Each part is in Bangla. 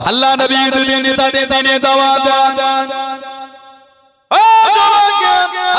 আল্লাহ নবী দুদিন নেতাদের দিনে দাওয়াত দেন।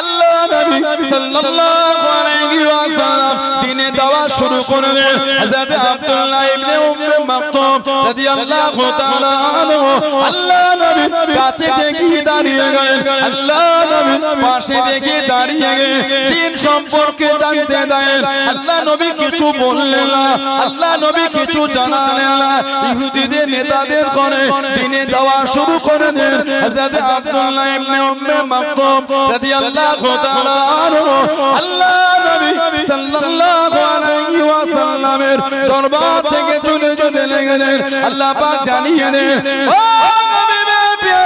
আল্লাহ নবী সাল্লাল্লাহু আলাইহি ওয়াসাল্লাম দিনে দাওয়াত শুরু করলেন। হযরত আব্দুল্লাহ ইবনে উম্মে মাকতুম রাদিয়াল্লাহু তাআলা আনহু আল্লাহ নবী কাছে থেকে দাঁড়িয়ে গেলেন। আল্লাহ নবী পাশে থেকে দাঁড়িয়ে গেলেন। দিন সম্পর্কে জানতে দেন। আল্লাহ নবী কিছু বললেন না, আল্লাহ নবী কিছু জানালেন না। ইহুদিদের নেতাদের করে দিনে দাওয়াত শুরু করে দেন। হযরত আব্দুল্লাহ ইবনে উম্মে মাকতুম রাদিয়াল্লাহু তাআলা আনহু আল্লাহ নবী সাল্লাল্লাহু আলাইহি ওয়াসাল্লামের দরবার থেকে চলে যেতে লাগলেন। আল্লাহ পাক জানিয়ে দেন, ও নবী প্রিয়,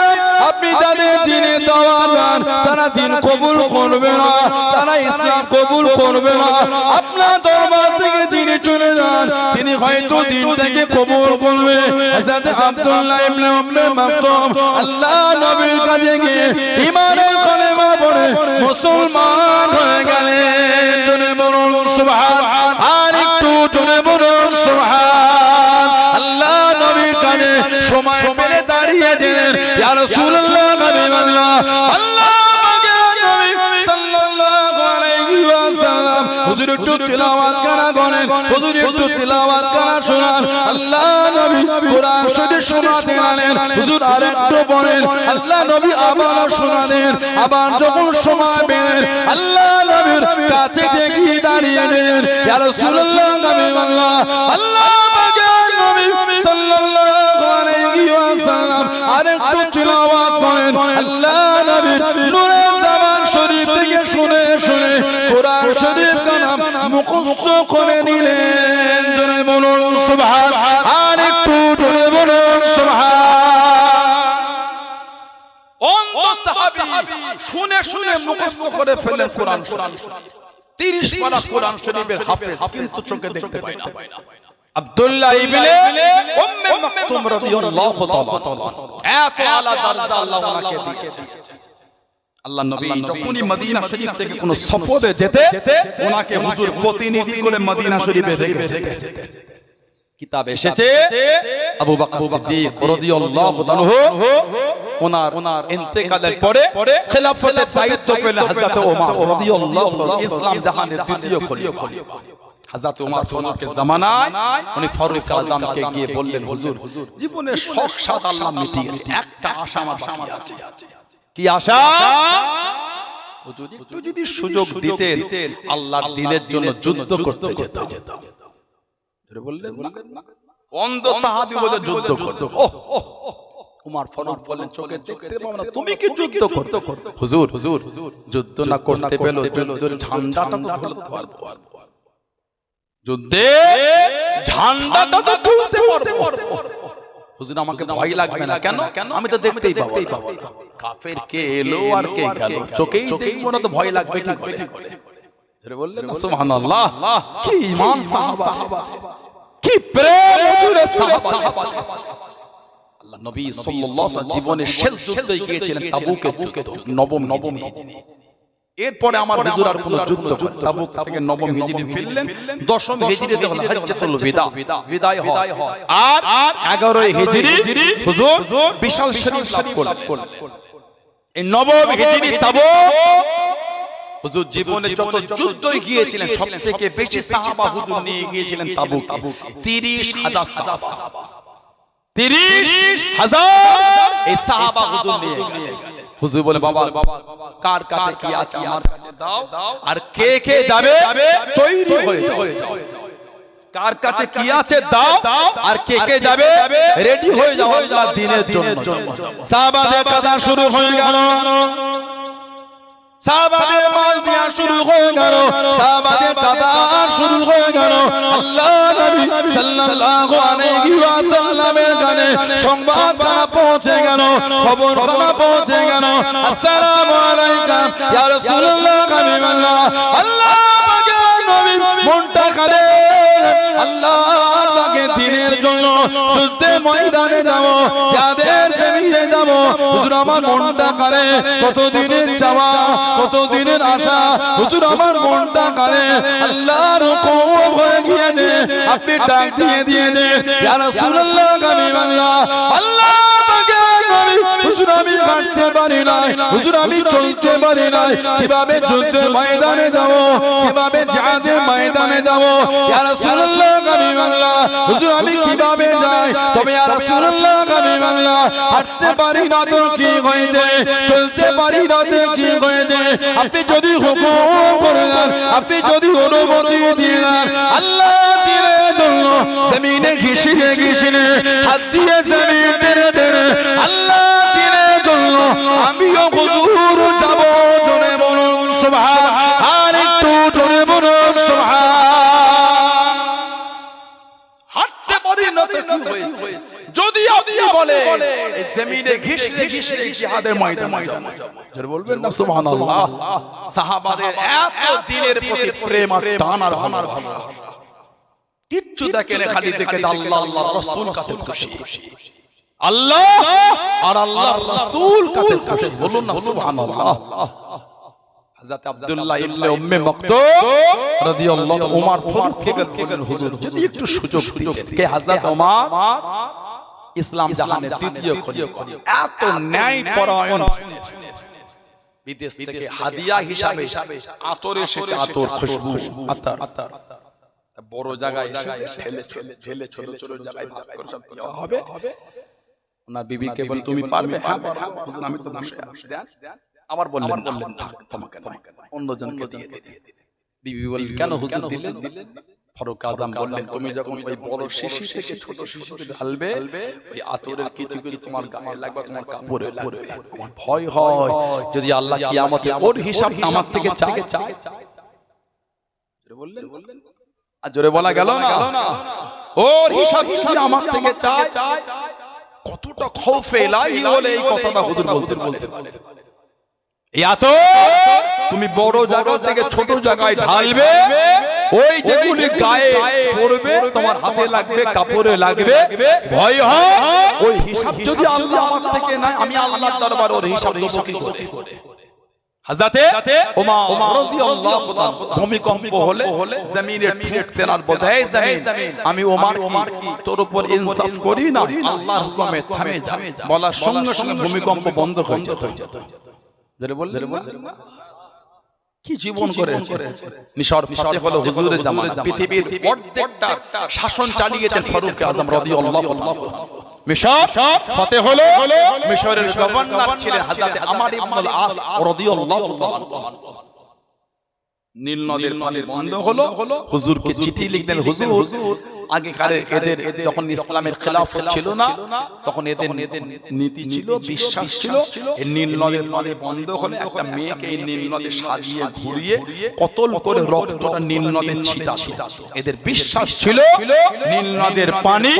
আপনি যাদের দিনে দাওয়াত দেন তারা দিন কবুল করবে না, তারা ইসলাম কবুল করবে না। আপনার দরবার থেকে যিনি চলে যান তিনি হয়তো দিনটাকে কবুল করবে। হযরত আব্দুল্লাহ ইবনে উম্মে মাকতুম আল্লাহ নবীর কাছে গিয়ে ঈমানের কালেমা পড়ে মুসলমান হয়ে গেলেন। জোরে বলুন সুবহান, আর একটু জোরে বলুন সুবহান। আল্লাহ নবীর কাছে সময় পেলে দাঁড়িয়ে গেলেন, ইয়া রাসূলুল্লাহ হাবিবাল্লাহ আল্লাহ পাকের নবী সাল্লাল্লাহু আলাইহি ওয়াসাল্লাম হুজুর একটু তিলাওয়াত করা করেন, হুজুর একটু তিলাওয়াত করা শোনান। আল্লাহ নবী কোরআন শরীফ শোনাতে লাগলেন, হুজুর আরেকটু বলেন। আল্লাহ নবী আবার শোনালেন। আবার যখন সময় পেলেন আল্লাহ নবীর কাছে থেকে দাঁড়িয়ে গেলেন, ইয়া রাসূলুল্লাহ হাবিবাল্লাহ আল্লাহ পাকের নবী সাল্লাল্লাহু আলাইহি ওয়াসাল্লাম আরেকটু তিলাওয়াত করেন। আল্লাহ নবীর নূরে জামান শরীফ থেকে শুনে শুনে কোরআন শরীফ কালাম মুখস্থ করে নিলেন। জোরে বলুন সুবহান, আর একটু জোরে বলুন সুবহান। অন্ধ সাহাবী শুনে শুনে মুখস্থ করে ফেলেন কোরআন শরীফ। 30 পারা কোরআন শরীফের হাফেজ, কিন্তু চোখে দেখতে পায় না। আব্দুল্লাহ ইবনে উম্মে মাকতুম রাদিয়াল্লাহু তাআলা এত আলা দরজা আল্লাহ ওনাকে দিয়েছেন। আল্লাহ নবী যখনই মদিনা শরীফ থেকে কোন সফরে যেতে ওনাকে হুজুর প্রতিনিধি করে মদিনা শরীফে রেখে যেতেন। কিতাব এসেছে আবু বকর সিদ্দিক রাদিয়াল্লাহু আনহু ওনার ইন্তেকালের পরে খেলাফতের দায়িত্ব পেলেন হযরত ওমর রাদিয়াল্লাহু তাআলা, ইসলাম জাহানের দ্বিতীয় খলিফা। হযরত ওমর ফারুকের জামানায় উনি ফারুক আযমকে গিয়ে বললেন, হুজুর জীবনের শখ সাদ আল্লাহ মিটিয়ে গেছে, একটা আশা আমার বাকি আছে। কি আশা? হুজুর একটু যদি সুযোগ দিতেন আল্লাহর দ্বীনের জন্য যুদ্ধ করতে যেতাম। ধরে বললেন না, অন্ধ সাহাবী বলে যুদ্ধ করতে। ওমর ফারুক বলেন, চোখে দেখতে পাবো না, তুমি কি যুদ্ধ করতে? হুজুর যুদ্ধ না করতে পেলো যুদ্ধের ঝান্ডাটা তো ধরতে পারবো, যুদ্ধে ঝান্ডাটা তো তুলতে পারবো। হুজুর আমাকে ভয় লাগবে না কেন? আমি তো দেখতেই পাবো না। কাফের কে এলো আর কে গেল চোখেই দেখবো না, তো ভয় লাগবে কি করে? ধরে বললেন না সুবহানাল্লাহ। কি ঈমান সাহাবা, কি প্রেম হুজুরের সাহাবা। আল্লাহ নবী সাল্লাল্লাহু আলাইহি ওয়াসাল্লাম জীবনের শেষ যুদ্ধে গিয়েছিলেন তাবুকের যুদ্ধ, নবম হিজরি। এরপরে আমার হুজুর আর কোন যুদ্ধ করে তাবুক থেকে নবম হিজরি ফিরলেন। দশম হিজরিতে হলো হজ্জাতুল বিদা, বিদায় হয়। আর 11 হিজরি হুজুর বিশাল শরীফ লাভ করলেন। এই নবম হিজরি তাবুক হুজুর জীবনে যত যুদ্ধই গিয়েছিলেন সবথেকে বেশি সাহাবা হুজুর নিয়ে গিয়েছিলেন তাবুকে। 30,000 সাহাবা, 30,000 এই সাহাবা হুজুর নিয়ে গেলেন। হুজুর বলে, বাবা কার কাছে কি আছে আমার কাছে দাও, আর কে কে যাবে তৈরি হয়ে যাও। কার কাছে কি আছে দাও, আর কে কে যাবে রেডি হয়ে যাও আল্লাহর দ্বীনের জন্য। সাহাবাদের কাদা শুরু হয়ে গেল, সাহাবাদের মাল দিয়া শুরু হয়ে গেল, সাহাবাদের কাতার শুরু হয়ে গেল। আল্লাহ নবী সাল্লাল্লাহু আলাইহি ওয়াসাল্লামের কানে সংবাদ খানা পৌঁছে গেল, খবর খানা পৌঁছে গেল। আসসালামু আলাইকুম ইয়া রাসূলুল্লাহ হাবিবাল্লাহ। আল্লাহ পাকের নবী মনটা কাঁদে, আল্লাহ পাকের দ্বীনের জন্য যুদ্ধে ময়দানে যাব, যাদের জমিনে যাব হুজুর আমার মনটা কারে কত দিনের চাওয়া কত দিনের আশা হুজুর আমার মনটা কারে আল্লাহর হুকুম হয়ে গিয়েছে আপনি ডাক দিয়ে দে ইয়া রাসূলুল্লাহ কালিমাল্লাহ আল্লাহ হুজুর আমি হাঁটতে পারি না হুজুর আমি চলতে পারি না কিভাবে যুদ্ধের ময়দানে যাব কিভাবে জিহাদের ময়দানে যাব ইয়া রাসূলুল্লাহ কালিমাল্লাহ হুজুর আমি কিভাবে যাই তবে ইয়া রাসূলুল্লাহ কালিমাল্লাহ হাঁটতে পারি না তো কি হয়েছে চলতে পারি না তো কি হয়েছে আপনি যদি হুকুম করে দেন আপনি যদি অনুমতি দিয়ে দেন আল্লাহ দিনের জন্য জমিনে ঘিসিয়ে হাত দিয়ে জমিন টেনে টেনে আল্লাহ আমিও হুজুর যাব জোরে বলুন সুবহান আর একটু জোরে বলুন সুবহান হাঁটতে পারি না তো কি হয়েছে যদি আপনি বলে এই জমিনে ঘিসলে জিহাদের ময়দানে জোরে বলবেন না সুবহানাল্লাহ সাহাবাদের এত দিনের প্রতি প্রেম আর টান আর ভালোবাসা কিচ্ছু দেখেন খালি দেখে আল্লাহ আল্লাহ রাসূল কাছে খুশি আল্লাহ আর আল্লাহর রাসূল কাছে খুশি বলুন না সুবহানাল্লাহ হযরত আব্দুল্লাহ ইবনে উম্মে মাকতুম রাদিয়াল্লাহু তাআলা ওমর ফারুককে বললেন হুজুর যদি একটু সুযোগ দিতেন কে হযরত ওমর ইসলাম জাহানের দ্বিতীয় খলিফা এত ন্যায় পরায়ণ বিদেশ থেকে হাদিয়া হিসাবে আতর এসেছে আতর খুশবু আতর বড় জায়গায় এসে ঠেলে ছোট ছোট জায়গায় ভাগ করে সব দেওয়া হবে ওনার বিবিকে বল তুমি পারবে হ্যাঁ হুজুর আমি তো বসে আছি আবার বললেন তোমাকে অন্যজনকে দিয়ে দিন বিবি বল কেন হুজুর দিলেন ফারুক আযম বললেন তুমি যখন ওই বড় শিশি থেকে ছোট শিশিতে ঢালবে ওই আতরের কিছু কিছু তোমার গায়ে লাগবে তোমার কাপড়ে লাগবে আমার ভয় হয় যদি আল্লাহ কিয়ামতে ওর হিসাবটা আমার থেকে চায় বললেন আর জোরে বলা গেল না ওর হিসাব যদি আমার থেকে চায় কতটা খৌফে ইলাহি হলে এই কথাটা হুজুর বলতে পারে এত তুমি বড় জায়গা থেকে ছোট জায়গায় ঢালবে ওই যেগুলি গায়ে পড়বে তোমার হাতে লাগবে কাপড়ে লাগবে ভয় হয় ওই হিসাব যদি আল্লাহ আমার থেকে নাই আমি আল্লাহর দরবারে ওর হিসাব দেব কি করে হযরতে ওমর রাদিয়াল্লাহু তাআলা ভূমিকম্প হলে জমিনে ঠুকতেন আর বলে জমিন আমি ওমর কি তোর উপর ইনসাফ করি না আল্লাহর হুকুমে থামে যা বলার সঙ্গে সঙ্গে ভূমিকম্প বন্ধ হয়ে যেত জোরে বললেন কি জীবন করেছে মিশর ফাতে হলো হুজুরের জামানা পৃথিবীর অর্ধেকটা শাসন চালিয়েছেন ফারুক আযম রাদিয়াল্লাহু তাআলা মিশর ফাতে হলো মিশরের গভর্নর ছিলেন হযরত আমর ইবনে আস রাদিয়াল্লাহু তাআলা নীল নদের পানি বন্ধ হলো হুজুরকে চিঠি লিখলেন হুজুর আগেকার এদের যখন ইসলামের খেলাফত ছিল না তখন এদের নীতি ছিল বিশ্বাস ছিল এই নীল নদের পানি বন্ধ হলে একটা মেয়েকে এই নীল নদে সাজিয়ে ঘুরিয়ে কতল করে রক্তটা নীল নদে ছিটাতো এদের বিশ্বাস ছিল নীল নদের পানি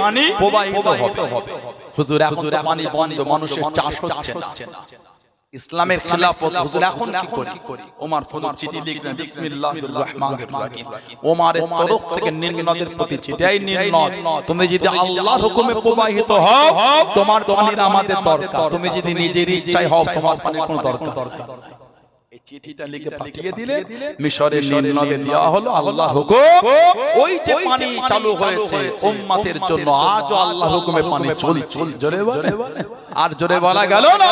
প্রবাহিত হবে হুজুর এখন পানি বন্ধ মানুষের চাষ হচ্ছে না ইসলামের খেলাফত হুজুর এখন কি করি ওমর ফারুক চিঠি লিখলেন বিসমিল্লাহির রহমানির রহিম ওমরের তরফ থেকে নীল নদের প্রতি চিঠি এই নীল নদ তুমি যদি আল্লাহর হুকুমে প্রবাহিত হও তোমার পানির আমাদের দরকার তুমি যদি নিজের ইচ্ছায় হও তোমার পানির কোনো দরকার এই চিঠিটা লিখে পাঠিয়ে দিলে মিশরের নীল নদে দেওয়া হলো আল্লাহর হুকুম ওই যে পানি চালু হয়েছে উম্মতের জন্য আজও আল্লাহর হুকুমে পানি চলছে জোরে বলে আর জোরে বলা গেল না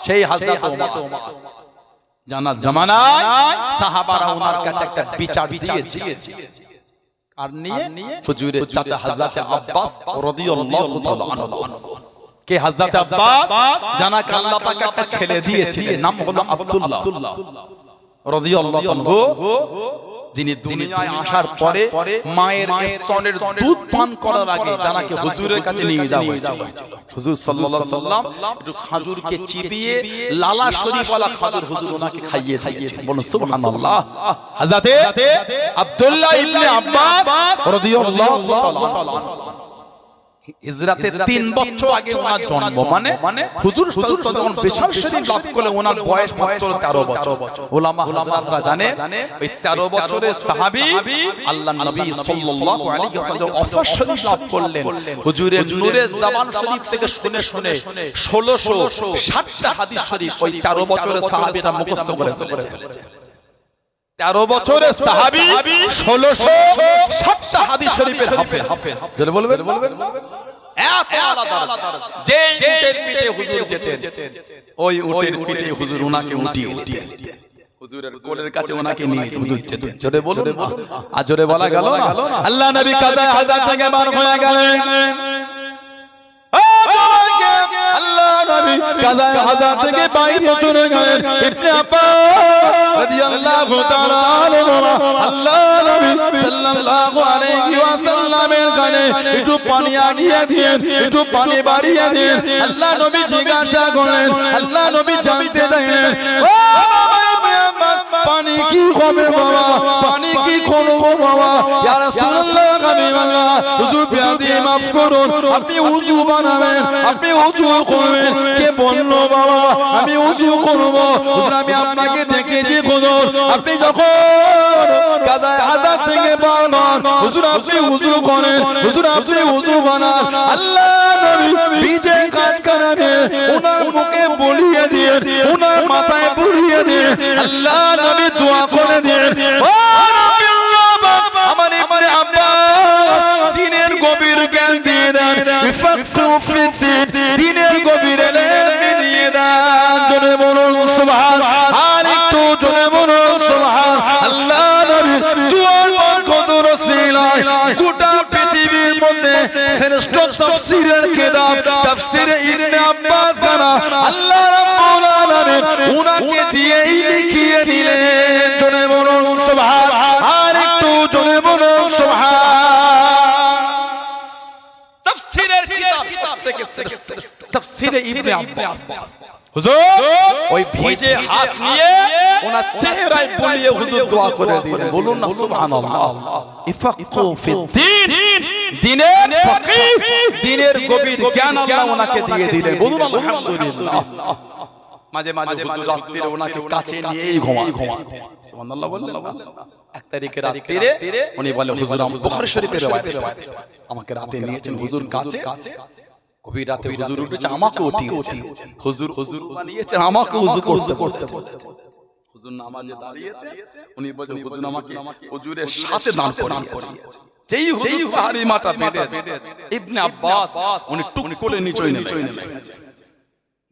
সেই হযরত ওমর জানার জামানায় সাহাবারা ওনার কাছে একটা বিচার দিয়েছে আর নিয়ে হুজুরের চাচা হযরত আব্বাস রাদিয়াল্লাহু তাআলা আনহু কে হযরত আব্বাস জানা আল্লাহ পাক একটা ছেলে দিয়েছিলেন নাম হলো আব্দুল্লাহ রাদিয়াল্লাহু আনহু যিনি দুনিয়ায় আসার পরে মায়ের স্তনের দুধ পান করার আগে জানাকে হুজুরের কাছে নিয়ে যাওয়া হয়েছিল হুজুর সাল্লাল্লাহু আলাইহি সাল্লাম একটু খাজুরকে চিবিয়ে লালা শরীফ ওয়ালা খাজুর হুজুর ওনাকে খাইয়ে দিয়েছেন বলুন সুবহানাল্লাহ হযরত আব্দুল্লাহ ইবনে আব্বাস রাদিয়াল্লাহু তাআলা হিজরাতে 3 বছর আগে ওনার জন্ম, মানে হুজুর সাল্লাল্লাহু আলাইহি ওয়াসাল্লাম বিশাল শরীফ লাভ করলে ওনার বয়স মাত্র 13 বছর। উলামা হযরতরা জানে ওই 13 বছরের সাহাবী আল্লাহর নবী সাল্লাল্লাহু আলাইহি ওয়াসাল্লাম অফার শরীফ লাভ করলেন। হুজুরের নূরে জবান শরীফ থেকে শুনে 1660টা হাদিস শরীফ ওই 13 বছরের সাহাবীরা মুখস্থ করে ফেলেছে। 13 বছরের সাহাবী 1660টা হাদিস শরীফের হাফেজ। জোরে বলবেন এত আলাদা যে উটের পিঠে হুজুর যেতেন, ওই উটের পিঠে হুজুর ওনাকে উঠিয়ে দিতেন, হুজুরের কোলের কাছে ওনাকে নিয়ে হুজুর যেতেন। জোরে বলুন, আর জোরে বলা গেল না? আল্লাহ নবী কাজা হাজার থেকে বার হয়ে গেলেন। আল্লাহ নবী কাজা হাজার থেকে বাইরে চলে গেলেন। ইবনে আব্বাস রাদিয়াল্লাহু তাআলা আনহু আল্লাহ নবী সাল্লাল্লাহু আলাইহি ওয়াসাল্লামের কানে একটু পানি আগিয়ে দিয়েন, একটু পানি বাড়িয়ে দিয়েন। আল্লাহ নবী জিজ্ঞাসা করলেন, আল্লাহ নবী জানতে চাইলেন, ও বাবা ইবনে আব্বাস, পানি কি হবে বাবা, পানি কি করবো বাবা? ইয়া রাসূলুল্লাহ, হাবিবাল্লাহ, হুজুর বিয়াদি মাফ করুন, আপনি ওযু বানাবেন, আপনি ওযু করবেন। কে বললো বাবা আমি ওযু করব? হুজুর আমি আপনাকে দেখেছি হুজুর, আপনি যখন কাজায় হাজার থেকে বার হন হুজুর আপনি ওযু করেন, হুজুর আপনি ওযু বানান। আল্লাহ নবী ভিজে কাজ করানে ওনার মুখে বলিয়ে দিয়ে, ওনার মাথায় বলিয়ে দিয়ে আল্লাহ নবী দোয়া করে দেন, ও নবী আল্লাহ আমার ইবনে আব্বাস দ্বীনের গভীর জ্ঞান দিয়ে দেন, ইফাক্কু ফিদ্দীন, দ্বীনের গভীর ইলম দিয়ে দেন। জোরে বলুন সুবহানাল্লাহ, আর একটু জোরে বলুন সুবহানাল্লাহ। আল্লাহ নবীর দুয়ার বরকত রসিলায় গোটা পৃথিবীর মধ্যে শ্রেষ্ঠ তাফসীরের কিতাব তাফসীরে ইবনে আব্বাস গানা আল্লাহ রাব্বুল আলামিন উনাকে দিয়েই লিখিয়ে দিলেন। জোরে বলুন সুবহানাল্লাহ, আর একটু জোরে বলুন সুবহানাল্লাহ। তাফসীরের কিতাব সবথেকে শ্রেষ্ঠ তাফসীরে ইবনে আব্বাস। হুজুর ওই ভিজে হাত নিয়ে ওনার চেহারায় বলিয়ে হুজুর দোয়া করে দিলেন। বলুন না সুবহানাল্লাহ। ইফাক্কু ফিদ্দীন, দ্বীনের ফকিহ, দ্বীনের গভীর জ্ঞান আল্লাহ ওনাকে দিয়ে দিলেন। বলুন আলহামদুলিল্লাহ। মাঝে মাঝে হুজুর রাত্রিরে ওনাকে কাছে নিয়েই ঘুমান। সুবহানাল্লাহ বললেন। এক তারিখে রাত্রিরে উনি বলে হুজুর বুখারী শরীফের রওয়ায়াত আমাকে রাতে নিয়েছেন হুজুর কাছে। গভীর রাতে হুজুর উঠেছে, আমাকে উঠিয়েছেন হুজুর, হুজুর বানিয়েছেন আমাকে ওযু করতে বলেছেন। হুজুর নামাজে দাঁড়িয়েছে, উনি বলেন হুজুর আমাকে হুজুরের সাথে দাঁড় করিয়েছেন। যেই হুজুর পাহাড়ি মাথা বেঁধে ইবনে আব্বাস উনি টুক করে নিচে নেমেছেন।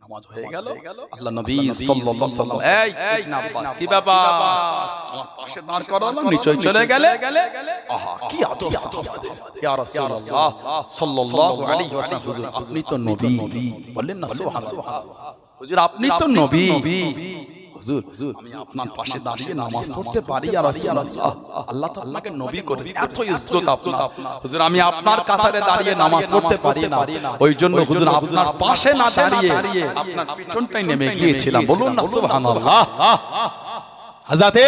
নামাজ হয়ে গেল, আল্লাহ নবী সাল্লাল্লাহু আলাইহি ওয়াসাল্লাম এই ইবনে আব্বাস কি বাবা আমার পাশে দাঁড় করালো, নিচে চলে গেলে। আহা কি আদব সাহাবাদের। ইয়া রাসূলুল্লাহ সাল্লাল্লাহু আলাইহি ওয়াসাল্লাম, হুজুর আপনি তো নবী। বললেন না সুবহানাল্লাহ, হুজুর আপনি তো নবী। হুজুর আমি আপনার পাশে দাঁড়িয়ে নামাজ পড়তে পারি ইয়া রাসূলুল্লাহ, আল্লাহ তো আপনাকে নবী করেছেন, এত ইজ্জত আপনার। হুজুর আমি আপনার কাতারে দাঁড়িয়ে নামাজ পড়তে পারি না, ওই জন্য হুজুর আপনার পাশে না দাঁড়িয়ে আপনার পিছনটাই নেমে গিয়েছিলাম। বলুন না সুবহানাল্লাহ। হযরতে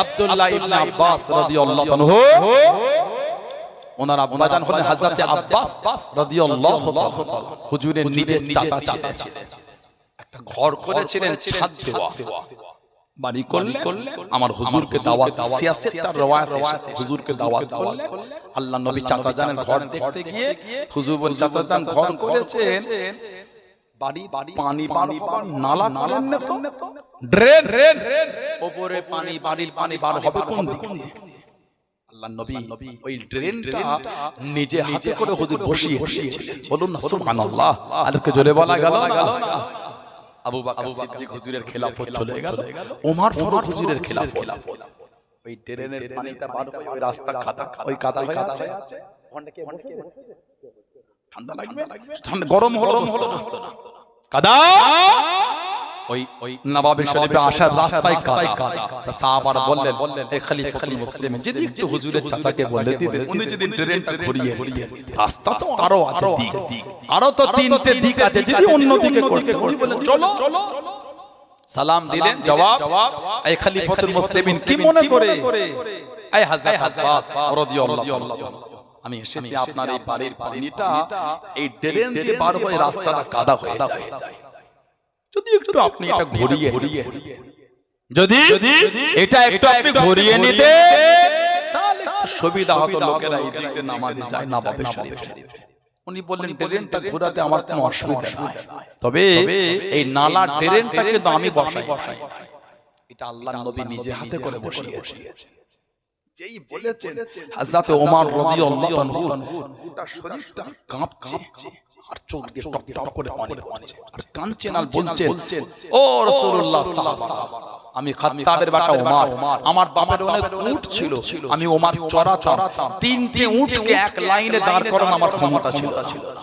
আব্দুল্লাহ ইবনে আব্বাস রাদিয়াল্লাহু আনহু ওনার আব্বাজান হলেন হযরতে আব্বাস রাদিয়াল্লাহু তাআলা, হুজুরের নিজের চাচা ছিলেন। একটা ঘর করেছিলেন ছাদ দেওয়া, বাড়ি করলেন, আমার হুজুরকে দাওয়াত, সিয়াসতের রওয়ায়াত আছে হুজুরকে দাওয়াত করলেন। আল্লাহ নবী চাচা জানের ঘর দেখতে গিয়ে হুজুর বলেন চাচা জান ঘর করেছেন, বাড়ি পানি নালা করেন না তো, ড্রেন উপরে পানি, বাড়ির পানি বার হবে কোন দিক দিয়ে? আল্লাহ নবী ওই ড্রেনটা নিজে হাতে করে হুজুর বসিয়ে দিয়েছিলেন। বলুন না সুবহানাল্লাহ। আলোকে জোরে বলা গেল না? আবু বকর সিদ্দিক হুজুরের খেলাফত চলে গেল, ওমর ফারুক হুজুরের খেলাফত। ওই ড্রেনের পানিটা বার হয়ে ওই রাস্তা কাদা, ওই কাদা হয়ে আছে। ওখানে কে বসে? ঠান্ডা লাগবে, ঠান্ডা গরম হলো না কাদা। ওই নবাবে শরীফে আসার রাস্তায় কাদা। সাহাবারা বললেন এই খলিফাতুল মুসলিমিন যদি একটু হুজুরের চাচাকে বলে দিতেন, উনি যদি ড্রেনটা ঘুরিয়ে দিতেন, রাস্তা তো আরো আছে দিক, আরো তো তিনটে দিক আছে, যদি অন্য দিকে করতে। উনি বলেন চলো। সালাম দিলেন, জবাব এই খলিফাতুল মুসলিমিন কি মনে করে এই হযরত আব্বাস রাদিয়াল্লাহু আনহু আমি এসেছি আপনার এই বাড়ির পানিটা এই ড্রেন দিয়ে বার হয়ে রাস্তাটা কাদা হয়ে যায়, যদি একটু আপনি এটা ঘুরিয়ে যদি এটা একটু আপনি ঘুরিয়ে নিতে তাহলে সুবিধা হতো, লোকেরা এই দিক দিয়ে নামাজে যায় নবাবে শরীফ। উনি বললেন ড্রেনটা ঘোরাতে আমার কোনো অসুবিধা নাই, তবে এই নালা ড্রেনটা কিন্তু আমি বসাই, এটা আল্লাহর নবী নিজে হাতে করে বসিয়েছে। যেই বলেছেন হযরত ওমর রাদিয়াল্লাহু আনহু গোটা শরীরটা কাঁপছে আর চোখ দিয়ে টপ টপ করে পানি পড়ছে আর কাঁদছেন আর বলছেন, ও রাসূলুল্লাহ সাল্লাল্লাহু, আমি খাত্তাবের বেটা ওমর, আমার বাবার অনেক উট ছিল, আমি ওমর চড়াতাম, তিনটে উটকে এক লাইনে দাঁড় করানো আমার ক্ষমতা ছিল না।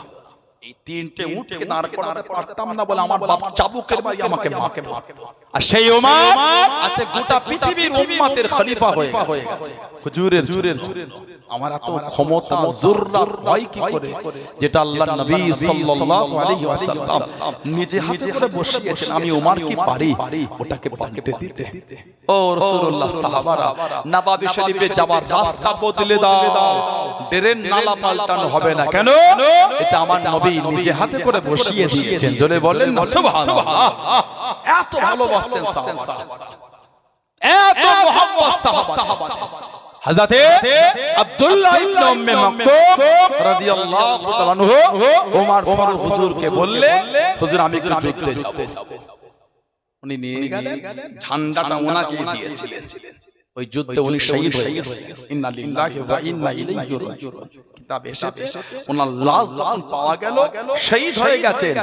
এই তিনটে উটকে দাঁড় করাতে পারতাম না বলে আমার বাপ চাবুকের বাড়ি আমাকে মারতো। আর সেই ওমর আজকে গোটা পৃথিবীর উম্মতের খলিফা হয়ে গেছে। হুজুরের আমার এত ক্ষমতা জুররাত হয় কি করে, যেটা আল্লাহর নবী সাল্লাল্লাহু আলাইহি ওয়াসাল্লাম নিজে হাতে করে বসিয়েছেন, আমি ওমর কি পারি ওটাকে পাল্টে দিতে? ও রাসূলুল্লাহ, সাহাবারা, নবাবী শরীফে যাওয়ার রাস্তা বদলে দাও, ড্রেন নালা পাল্টানো হবে না। কেন? এটা আমার নবী নিজে হাতে করে বসিয়ে দিয়েছেন। জোরে বলেন না সুবহানাল্লাহ। এত ভালোবাসতেন সাহাবারা, এত মুহাব্বত সাহাবারা। হযরতে আব্দুল্লাহ ইবনে উম্মে মাকতুম রাদিয়াল্লাহু তাআলা আনহু ওমর ফারুক হুজুরকে বললে, হুজুর আমি একটু যুদ্ধে যাব। উনি নিয়ে গেলেন, ঝান্ডাটা ওনাকে দিয়েছিলেন। ওই যুদ্ধে উনি শহীদ হয়ে গেছেন। ইন্না লিল্লাহি ওয়া ইন্না ইলাইহি রাজিউন কিতাবে এসেছে, ওনার লাশ যখন পাওয়া গেল শহীদ হয়ে গেছেন,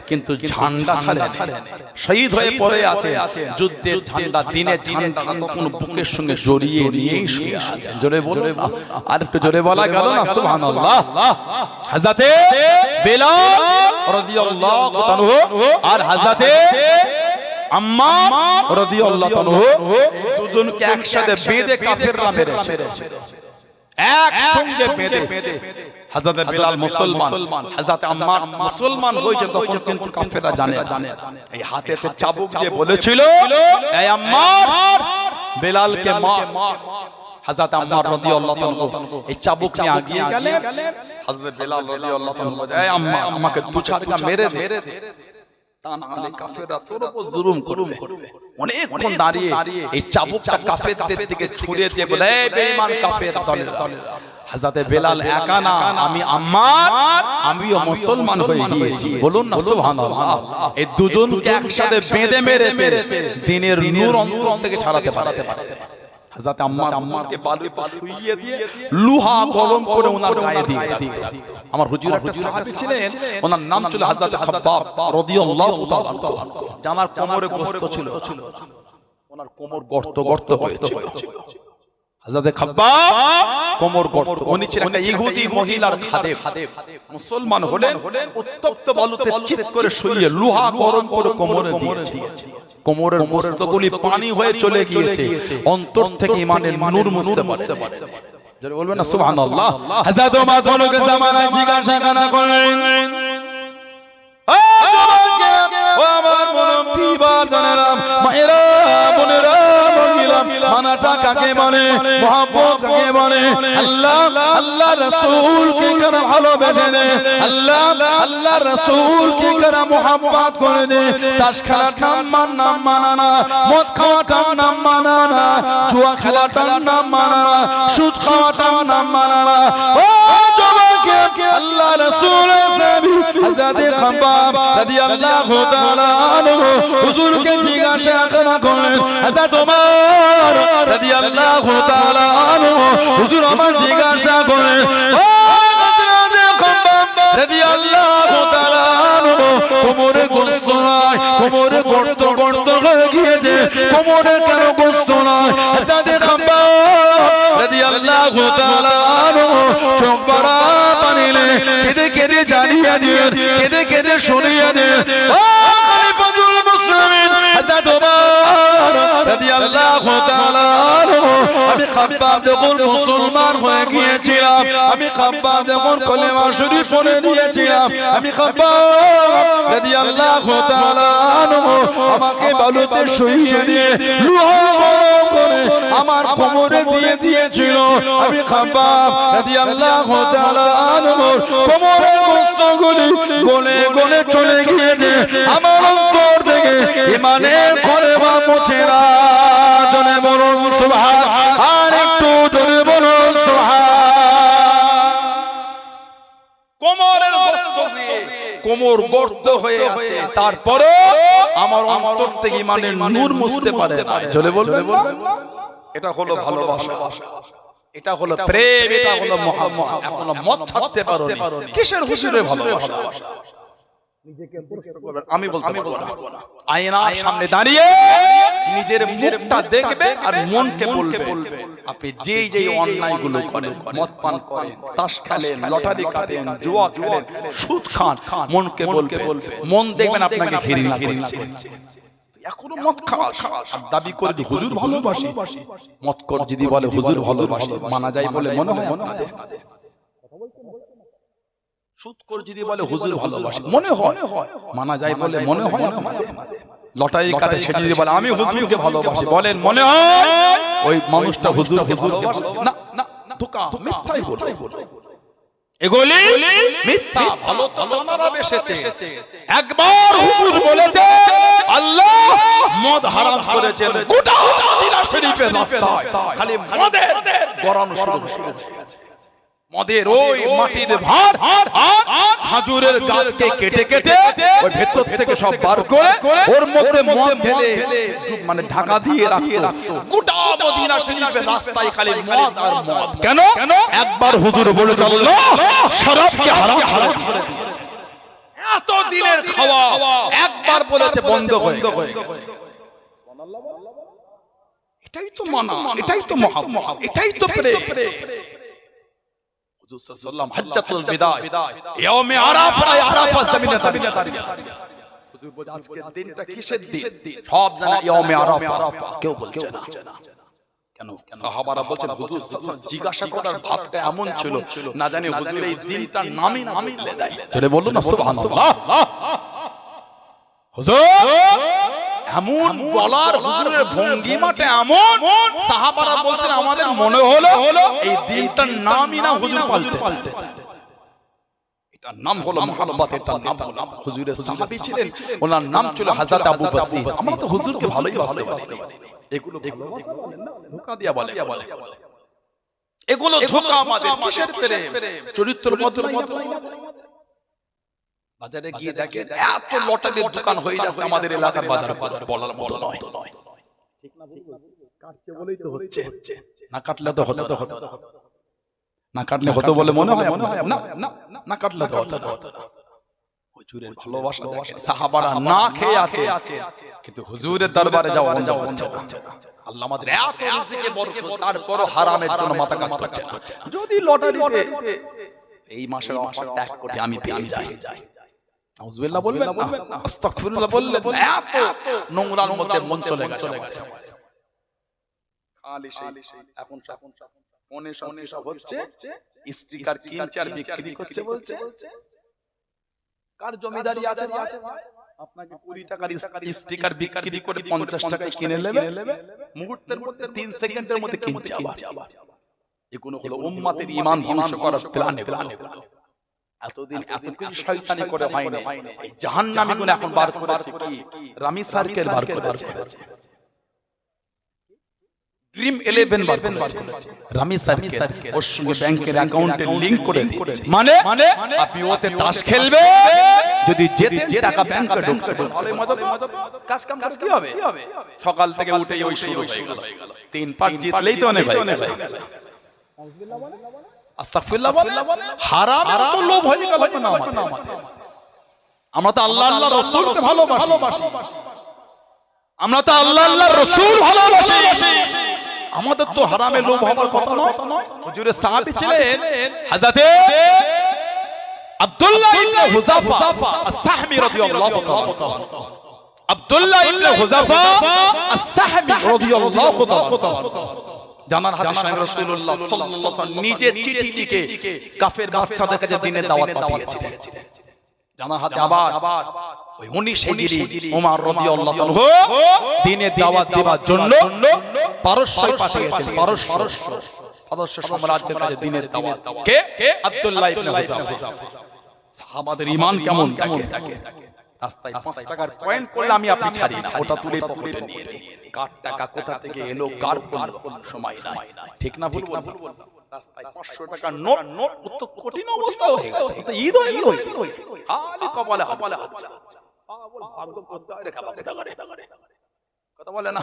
কিন্তু ঝান্ডা ছাড়েন, শহীদ হয়ে পড়ে আছে। যুদ্ধের ঝান্ডা, দিনে ঝান্ডা তখন বুকের সঙ্গে জড়িয়ে নিয়েই শুয়ে আছেন। জোরে বলুন, আর একটু জোরে বলা গেল না সুবহানাল্লাহ। হযরতে বেলাল রাদিয়াল্লাহু তাআলা আর হযরতে আম্মার রাদিয়াল্লাহু আনহু দুজনকে একসাথে বেঁধে কাফেররা মেরেছে, একসঙ্গে বেঁধে। হযরত বেলাল মুসলমান, হযরত আম্মার মুসলমান হয়েছে, তখন কিন্তু কাফেররা জানে এই হাতে চাবুক দিয়ে বলেছিল, এই আম্মার বেলালকে মার। হযরত আম্মার রাদিয়াল্লাহু আনহু এই চাবুক নিয়ে এগিয়ে গেলেন। হযরত বেলাল রাদিয়াল্লাহু আনহু বলে, এই আম্মা, আমাকে দু চারটা মেরে দে, তা না হলে কাফেররা তোর উপর জুলুম করবে। অনেকক্ষণ দাঁড়িয়ে এই চাবুকটা কাফেরদের দিকে ছুঁড়ে দিয়ে বলে, এই বেঈমান কাফের দলেরা, হযরত বেলাল একা না, আমি আম্মার, আমিও মুসলমান হয়ে গিয়েছি। বলুন না সুবহানাল্লাহ। এই দুজনকে একসাথে বেঁধে মেরেছে, দিনের নূর অন্তর থেকে ছাড়াতে পারে। হযরত আম্মারকে বালুতে শুইয়ে দিয়ে লোহা গরম করে ওনার গায়ে দিয়ে দিত। আমার হুজুর একটা সাহাবী ছিলেন, ওনার নাম ছিল হযরত খাব্বাব রাদিয়াল্লাহু তাআলা আনহু। জানার কোমরে গোশত ছিল, ওনার কোমর গর্ত গর্ত হয়েছিল। হযরত খাব্বাব কোমর গর্ত, উনি ছিলেন একটা ইহুদি মহিলার খাদেম। মুসলমান হলেন, উত্তপ্ত বালুতে চিৎ করে শুইয়ে লোহা গরম করে কোমরে দিয়েছে। কোমরের গোশতগুলি পানি হয়ে চলে গিয়েছে, অন্তর থেকে ঈমানের নূর মুছতে পারে। যারা বলবেন না সুবহানাল্লাহ। হযরত ওমর ফারুক জামানায় জিজ্ঞাসা করলেন, ও আমার মুরব্বি বাজানেরা, মায়েরা, বোনেরা, মানাটা কাকে বলে, মুহাব্বত কাকে বলে, আল্লাহ রাসূলকে কারা ভালোবেসে দে, আল্লাহ রাসূলকে কারা মুহাব্বত করে দে। তাস খেলাটার নাম মানা না, মদ খাওয়াটার নাম মানা না, জুয়া খেলাটার নাম মানা না, সুদ খাওয়াটার নাম মানা না। ও জবাকে আল্লাহ রাসূলের সাহাবী হযরত খাব্বাব রাদিয়াল্লাহু তাআলা আনহু হুজুরকে জিজ্ঞাসা করলেন, হযরত ওমর রাদিয়াল্লাহু তাআলা আনহু হুজুর আমার জিজ্ঞাসা করলেন, ও হযরত খাব্বাব রাদিয়াল্লাহু তাআলা আনহু, কোমরে গোশত নাই, কোমরে গর্ত গর্ত হয়ে গিয়েছে, কোমরে কেন গোশত নাই? হযরত খাব্বাব রাদিয়াল্লাহু তাআলা আনহু চোখ ভরা পানি কেঁদে কেঁদে জানিয়ে দিয়ে, কেঁদে কেঁদে শুনিয়ে দিয়ে, ও খলিফাতুল মুসলিমিন হযরত ওমর রাদিয়াল্লাহু তাআলা আনহু, আমি খাব্বাব যখন মুসলমান হয়ে গিয়েছিলাম, আমি খাব্বাব যখন কলেমা শরীফ পড়ে নিয়েছিলাম, আমি খাব্বাব রাদিয়াল্লাহু তাআলা আনহু আমাকে বালুতে শুইয়ে দিয়ে লোহা গরম করে আমার কোমরে দিয়ে দিয়েছিল আমি খাব্বাব রাদিয়াল্লাহু তাআলা আনহুর কোমরের গোশতগুলি গলে গলে চলে গিয়েছে আমার অন্তর থেকে ঈমানের কলেমা মুছে না জোরে বলুন সুবহান আর একটু জোরে বলুন সুবহান কোমরের গোশত দিয়ে কোমর গর্ত হয়ে আছে তারপরে আমার অন্তর থেকে ঈমানের নূর মুছতে পারে না জোরে বলবেন না এটা হলো ভালোবাসা এটা হলো প্রেম এটা হলো মহব্বত এখনো মত ছাড়তে পারোনি কিসের হুজুরের ভালোবাসা নিজেকে প্রশ্ন করবেন আমি বলতে পারবো না আয়নার সামনে দাঁড়িয়ে নিজের মুখটা দেখবে আর মনকে বলবে আপনি যেই যেই অন্যায়গুলো করেন মদ পান করেন তাস খেলেন লটারি কাটেন জুয়া খেলেন সুদ খান মনকে বলবে মন দেখবেন আপনাকে ঘৃণা করছে এখনো মদ খাওয়া আর দাবি করে হুজুর ভালোবাসি মদ কর যদি বলে হুজুর ভালোবাসি মানা যায় বলে মনে হয় আপনাদের সুদ কর যদি বলে হুজুর ভালোবাসি মনে হয় মানা যায় বলে মনে হয় আপনাদের লটারি কাটে সেটা যদি বলে আমি হুজুরকে ভালোবাসি বলেন মনে হয় ওই মানুষটা হুজুরকে ভালোবাসে না না ধোঁকা মিথ্যাই বলে এগুলি মিথ্যা ভালো তো ওনারা এসেছে একবার হুজুর বলেছে আল্লাহ মদ হারাম করেছেন গোটা মদিনা শরীফের রাস্তায় খালি মদের গড়ানো শুরু হয়েছে মদের ওই মাটির ভার আর খাজুরের গাছকে কেটে কেটে ওই ভেতর থেকে সব বার করে ওর মধ্যে মদ ঢেলে মানে ঢাকা দিয়ে রাখতো গোটা মদিনা শরীফের রাস্তায় খালি মদ আর মদ কেন একবার হুজুর বলে চললো শরাবকে হারাম করে এত দিনের খাওয়া একবার বলেছে বন্ধ হয়ে গেছে এটাই তো মানা এটাই তো মহব্বত এটাই তো প্রেম হুজুর সাল্লাল্লাহু আলাইহি হজ্জাতুল বিদায় ইয়াউমে আরাফা জমিনে দাঁড়িয়ে হুজুর বলে আজকের দিনটা কিসের দিন সব জানা ইয়াউমে আরাফা কেউ বলছে না কেন সাহাবারা বলছেন হুজুর সাল্লাল্লাহু জিজ্ঞাসা করার ভাবটা এমন ছিল না জানি হুজুর এই দিনটার নামই না বলে দেয় চলে বললো না সুবহানাল্লাহ হুজুর এমন বলার হুজুরের ভঙ্গিমাটা এমন সাহাবারা বলছেন আমাদের মনে হলো এই দিনটার নামই না হুজুর পাল্টে এটার নাম হলো মুহাব্বত এটার নাম হলো হুজুরের সাহাবী ছিলেন ওনার নাম ছিল হযরত আবু বসির আমরা তো হুজুরকে ভালোই বাসতে পারি এগুলো ভালোবাসা বলেন না ধোঁকা দিয়া বলে এগুলো ধোঁকা আমাদের কিসের প্রেম চরিত্রের মধ্যে নাই বাজারে গিয়ে দেখেন এত লটারির দোকান হয়ে যাচ্ছে আমাদের এলাকার বাজার বলার মতো নয় ঠিক না কাটছে বলেই তো হচ্ছে না কাটলে তো হতো না কাটলে হতো বলে মনে হয় না না কাটলে তো হতো না হুজুরের ভালোবাসা দেখেন সাহাবারা না খেয়ে আছে কিন্তু হুজুরের দরবারে যাওয়া বন্ধ হচ্ছে না আল্লাহ আমাদের এত রিজিকে বরকত তারপরও হারামের জন্য মাথা কাজ করছে না যদি লটারিতে এই মাসের অফারটা 1 কোটি আমি পেয়ে যাই নাউজুবিল্লাহ বলবেন না আস্তাগফিরুল্লাহ বললেন এত নোংরার মধ্যে মন চলে গেছে খালি সেই এখন ফোনে সব হচ্ছে স্টিকার কিনছে আর বিক্রি করছে বলছে কার জমিদারি আছে ভাই আপনাকে 20 টাকার স্টিকার বিক্রি করে 50 টাকায় কিনে নেবে মুহূর্তের মধ্যে 3 সেকেন্ডের মধ্যে কিনছে আবার এগুলো হলো উম্মতের ঈমান ধ্বংস করার প্ল্যান এতদিন এত কিছু শয়তানি করে হয়নি এই জাহান্নামী গুণ এখন বার করেছে কি রামি সার্কেল বার করেছে ড্রিম 11 বার করেছে রামি সার্কেল ওর সঙ্গে ব্যাংকের অ্যাকাউন্টে লিংক করে দিয়েছে মানে আপনি ওতে তাস খেলবে যদি জেতেন টাকা ব্যাংকে ঢুকছে ভালোই মজা তো কাজ কাম কি হবে সকাল থেকে উঠেই ওই শুরু হয়ে গেল 3 পাঁচ জিতলেই তো অনেক হয়ে গেল আস্তাগফিরুল্লাহ বলে হারাম তো লোভ হয়ে গেল না আমরা তো আল্লাহ রাসূলকে ভালোবাসি আমরা তো আল্লাহ রাসূল ভালোবাসি আমাদের তো হারামে লোভ হবার কথা নয় হুজুরের সাহাবী ছিলেন হযরতে আব্দুল্লাহ ইবনে হুযাফা আস-সাহমি রাদিয়াল্লাহু তাআলা আব্দুল্লাহ ইবনে হুযাফা আস-সাহমি রাদিয়াল্লাহু তাআলা জানার হাদিস রাসূলুল্লাহ সাল্লাল্লাহু আলাইহি ওয়াসাল্লাম নিজে চিঠি লিখে কাফের বাদশাদের কাছে দ্বীনের দাওয়াত পাঠিয়েছিলেন জানার হাতে আবার ওই 19 হিজরি ওমর রাদিয়াল্লাহু তাআলা দ্বীনের দাওয়াত দেওয়ার জন্য পারস্যই পাঠিয়েছেন, পারস্য সাম্রাজ্যের কাছে দ্বীনের দাওয়াত। কে? আব্দুল্লাহ ইবনে হুযাফা। সাহাবাদের ঈমান কেমন দেখে, রাস্তায় 5 টাকার কয়েন পড়লে আমি আপনি ছাড়ি না, ওটা তুলে পকেটে নিয়ে নে। কার টাকা কোথা থেকে এলো, কার পড়লো, সময় নাই। ঠিক না ভুল বলবো? রাস্তায় 500 টাকার নোট তো কঠিন অবস্থা হয়ে গেছে, তো ঈদ হয়ে গেল, খালি কপালে হাত চা। পাগল ভাগ্য করতে হয় রে খাবারে দাগারে। কথা বলে না?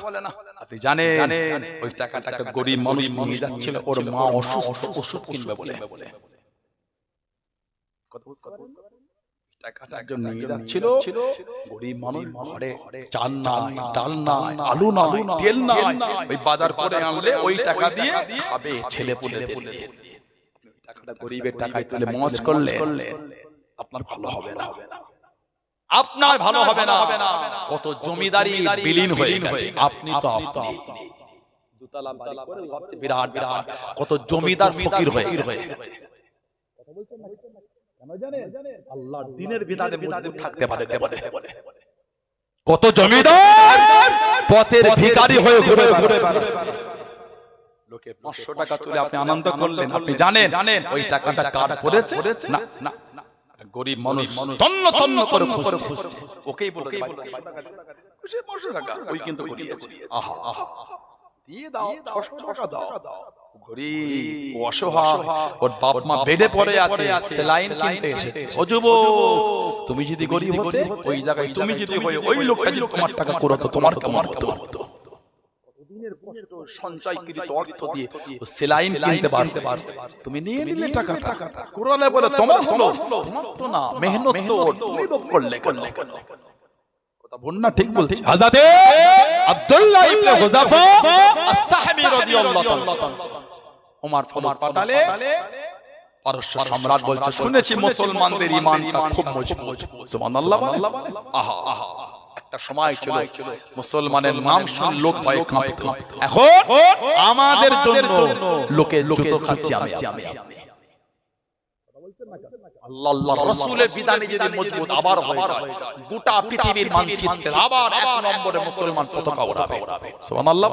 আপনি জানেন ওই টাকাটা একটা গরিব মানুষ নিয়ে যাচ্ছিল, ওর মা অসুস্থ, ওষুধ কিনবে বলে। কথা বুঝতে পারছেন? টাকাটা একজন নিয়ে যাচ্ছিল, গরিব মানুষ, ঘরে চাল নাই, ডাল নাই, আলু নাই, তেল নাই, ওই বাজার করে আনলে ওই টাকা দিয়ে খাবে ছেলে পুলেদের। টাকাটা গরিবের টাকায় তুলে মজ করলে আপনার ভালো হবে না, আপনার ভালো হবে না। কত জমিদারি বিলীন হয়ে গেছে, আপনি তো আপনি দুতলা বাড়ি করে ভাবছে বিরাট ব্যাপার, কত জমিদার ফকির হয়ে গেছে। কথা বলছেন না কেন জানেন? আল্লাহর দ্বীনের বিধানে মজবুত থাকতে পারে। কত জমিদার পথের ভিখারি হয়ে ঘুরে বেড়াচ্ছে। লোকে 500 টাকা তুলে আপনি আনন্দ করলেন, আপনি জানেন ওই টাকাটা কার পড়েছে? না, গরিব মানুষ তন্ন করে খুঁজছে, ওকেই বলতে ভাই 500 টাকা ওই কিন্তু করিয়েছে, আহা দিয়ে দাও, 600 টাকা দাও। গরিব অসহায়, ওর বাপ মা বেডে পড়ে আছে, সেলাইন কিনতে এসেছে। ও যুবক, তুমি যদি গরিব হতে, ওই জায়গায় তুমি যদি হয়ে ওই লোকটা যদি তোমার টাকা করতো, তোমার হতো। দিনের কষ্ট সঞ্চয়কৃত অর্থ দিয়ে ও সেলাইন কিনতে পারবে, তুমি নিয়ে নিলে টাকাটা, কোরআনে বলে তোমার হলো, তোমার তো না, মেহনত তো তুমি করলে। কথা বল না, ঠিক বলছি? হযরতে আব্দুল্লাহ ইবনে হুযাফা আস-সাহমি রাদিয়াল্লাহু তাআলা ওমর পাঠালে পারস্য সম্রাট বলছে, শুনেছি মুসলমানদের ঈমানটা খুব মজবুত। সুবহানাল্লাহ। আহা, একটা সময় ছিল মুসলমানের নাম শুন লোক ভয়ে কাঁপত, এখন আমাদের জন্য লোকে জুতো খাচ্ছে আমি। আল্লাহর রাসূলের বিধানে যদি মজবুত আবার হয়ে যায়, গোটা পৃথিবীর মানচিত্রে আবার এক নম্বরে মুসলমান পতাকা ওড়াবে। সুবহানাল্লাহ।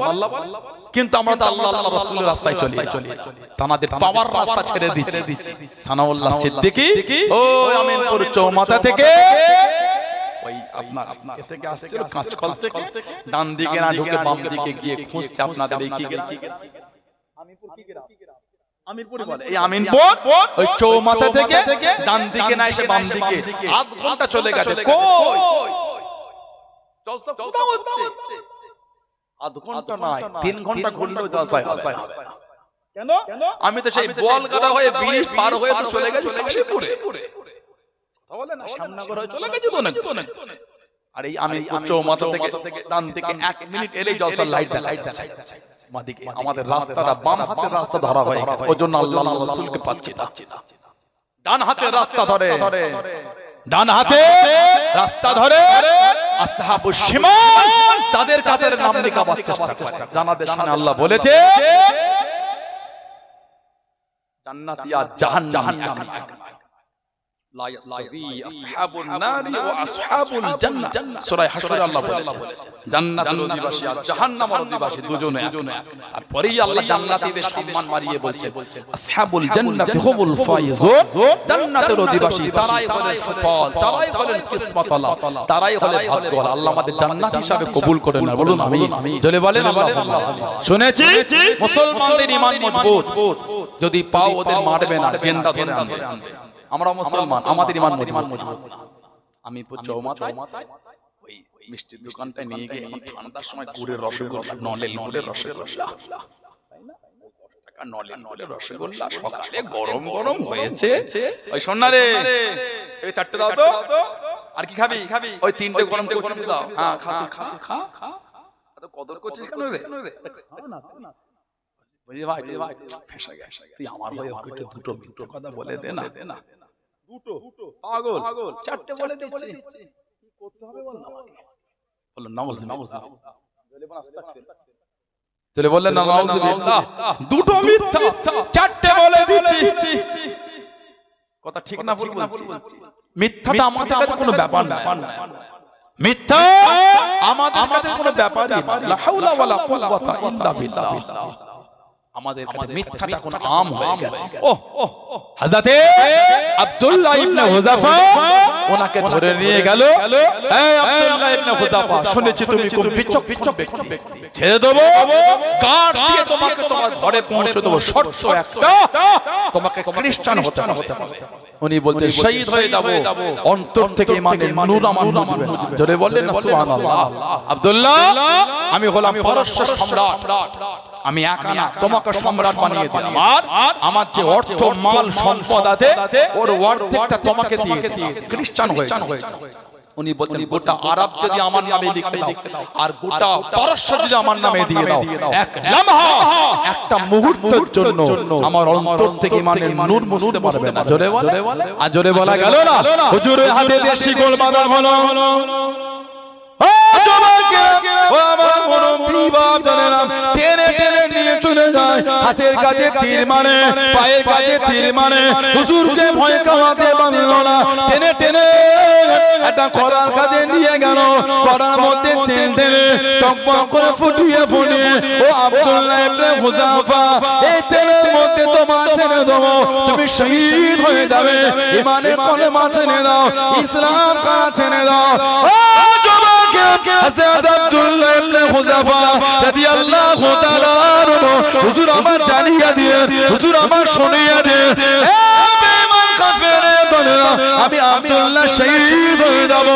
কিন্তু আমরা তো আল্লাহর রাসূলের রাস্তায় চলি না, তাদের পাওয়ার রাস্তা ছেড়ে দিচ্ছি। সানাউল্লাহ সিদ্দিকী ওই আমিনপুর চৌমাথা থেকে ওই আপনার এ থেকে আসছিল, কাঁচকল থেকে ডান দিকে না ঢুকে বাম দিকে গিয়ে খুঁজছে আপনাদের এই কি গ্রাম? আমিনপুর কি গ্রাম? আমিনপুর বলে। এই আমিনপুর ওই চৌমাথা থেকে ডান দিকে না এসে বাম দিকে আধ ঘন্টা চলে গেছে। কই জলসা কোথাও হচ্ছে? আধ ঘন্টা নয়, 3 ঘন্টা ঘুরলেও জলসা হবে। কেন? আমি তো সেই বোয়ালগাড়া হয়ে ব্রিজ পার হয়ে তো চলে গেছি কাশীপুরে। তাহলে না শ্যামনগর হয়ে চলে গেছি তো না। আর এই আমিনপুর চৌমাথা থেকে ডান দিকে 1 মিনিট এলেই জলসার লাইট দেখাচ্ছে। আমাদের রাস্তাটা বাম হাতের রাস্তা ধরা হয়ে গেছে, ওজন্য আল্লাহর রাসূলকে পাচ্ছি না। ডান হাতের রাস্তা ধরে, ডান হাতে রাস্তা ধরে আসহাবুশ শিমাল তাদের কাদের নাম লেখাবার চেষ্টা করে। জানাদের সামনে আল্লাহ বলেছে জান্নাতিয়া জাহান্নামী লা ইয়াসতাবি আসহাবুন নারি ওয়া আসহাবুল জান্নাহ। সূরা হাশরে আল্লাহ বলেছেন জান্নাতের অধিবাসী আর জাহান্নামের অধিবাসী দুজনে এক। আর পরেই আল্লাহ জান্নাতীদের সম্মান বাড়িয়ে বলছেন আসহাবুল জান্নাতি হুমুল ফাইজুন, জান্নাতের অধিবাসী তারাই হলেন সফল, তারাই হলেন কিসমতওয়ালা, তারাই হলেন ভাগ্যওয়ালা। আল্লাহ আমাদের জান্নাত হিসাবে কবুল করেন না, বলুন আমিন। জোরে বলেন আল্লাহুম্মা আমিন। শুনেছি মুসলমানদের ঈমান মজবুত, যদি পাও ওদের মারবে না, জিন্দা ধরে আনবে। আমরা মুসলমান, আমাদের ঈমান মজবুত। আমি চৌমাথায় ওই মিষ্টির দোকানটায় নিয়ে গিয়ে ঠান্ডার সময় গুড়ের রসগোল্লা, নলেন গুড়ের রসগোল্লা, তাই না? টাকা নলেন রসগোল্লা সকালে গরম গরম হয়েছে। ওই শোনা রে, এই 4টে দাও তো। আর কি খাবি? ওই 3টে গরম দাও। হ্যাঁ খা। এত কদর করছিস কেন রে? খা না। ভাই ফেসে গেছে, তুই আমার হয়ে ওকে দুটো মিথ্যে কথা বলে দে না। দুটো পাগল 4টে বলে দিচ্ছি, কি করতে হবে বল না আমাকে। বল নাউযুবিল্লাহ, চলে বললেন নাউযুবিল্লাহ, দুটো মিথ্যা 4টে বলে দিচ্ছি। কথা ঠিক না ভুল বলছি? মিথ্যাটা আমাদের কাছে কোনো ব্যাপার না। মিথ্যা আমাদের কাছে কোনো ব্যাপারই না। লা হাওলা ওয়ালা কুওয়াতা ইল্লা বিল্লাহ। আমাদের কাছে মিথ্যাটা কোনো আম হয়ে গেছে। হযরতে আব্দুল্লাহ ইবনে হুযাফা ওনাকে ধরে নিয়ে গেল, এই আব্দুল্লাহ ইবনে হুযাফা, শুনেছি তুমি খুব বিচক্ষণ ব্যক্তি, ছেড়ে দেব, গার্ড দিয়ে তোমাকে তোমার ঘরে পৌঁছে দেব, শর্ত একটা, তোমাকে খ্রিস্টান হতে হবে। উনি বলছেন শহীদ হয়ে যাব, অন্তর থেকে ইমানের নূর আমার মুজবে না। জোরে বললেন না সুবহানাল্লাহ। আব্দুল্লাহ, আমি হলাম পারস্য সম্রাট, আমি একা না, তোমাকে সম্রাট বানিয়ে দিলাম, আর আমার যে অর্থ মাল সম্পদ আছে ওর অর্ধেকটা তোমাকে দিয়ে দিলাম, খ্রিস্টান হয়ে যাও। উনি বলছেন গোটা আরব যদি আমার নামে লিখে দাও আর গোটা পারস্য যদি আমার নামে দিয়ে দাও, এক লামহা, একটা মুহূর্তের জন্য আমার অন্তর থেকে ইমানের নূর মুছতে পারবে না। জোরে বলে, আর জোরে বলা গেল না, হুজুরের হাতে দিয়ে শিকল বাঁধা হলো। ও যুবকেরা, ও আমার মুরব্বি বাপ জানেরা, টেনে টেনে নিয়ে চলে যায়, হাতের কাছে তীর মানে, পায়ের কাছে তীর মানে, হুজুরকে ভয় কামাতে পারল না, টেনে টেনে একটা করার কাজে নিয়ে গেল, করার মধ্যে তেল টেনে টকবক করে ফুটিয়ে ফুটিয়ে, ও আব্দুল্লাহ ইবনে হুযাফা, এই তেলের মধ্যে তোমার ছেড়ে দেবো, তুমি শহীদ হয়ে যাবে, ইমানের কলেমা ছেড়ে দাও, ইসলাম কারা ছেড়ে দাও। ও হযরত আব্দুল্লাহ ইবনে হুযাফা রাদিয়াল্লাহু তাআলা আনহু, হুজুর আমার জানিয়ে দিয়ে, হুজুর আমার শুনিয়ে দিয়ে, এ বেঈমান কাফেরে দলেরা, আমি আব্দুল্লাহ শহীদ হয়ে যাব,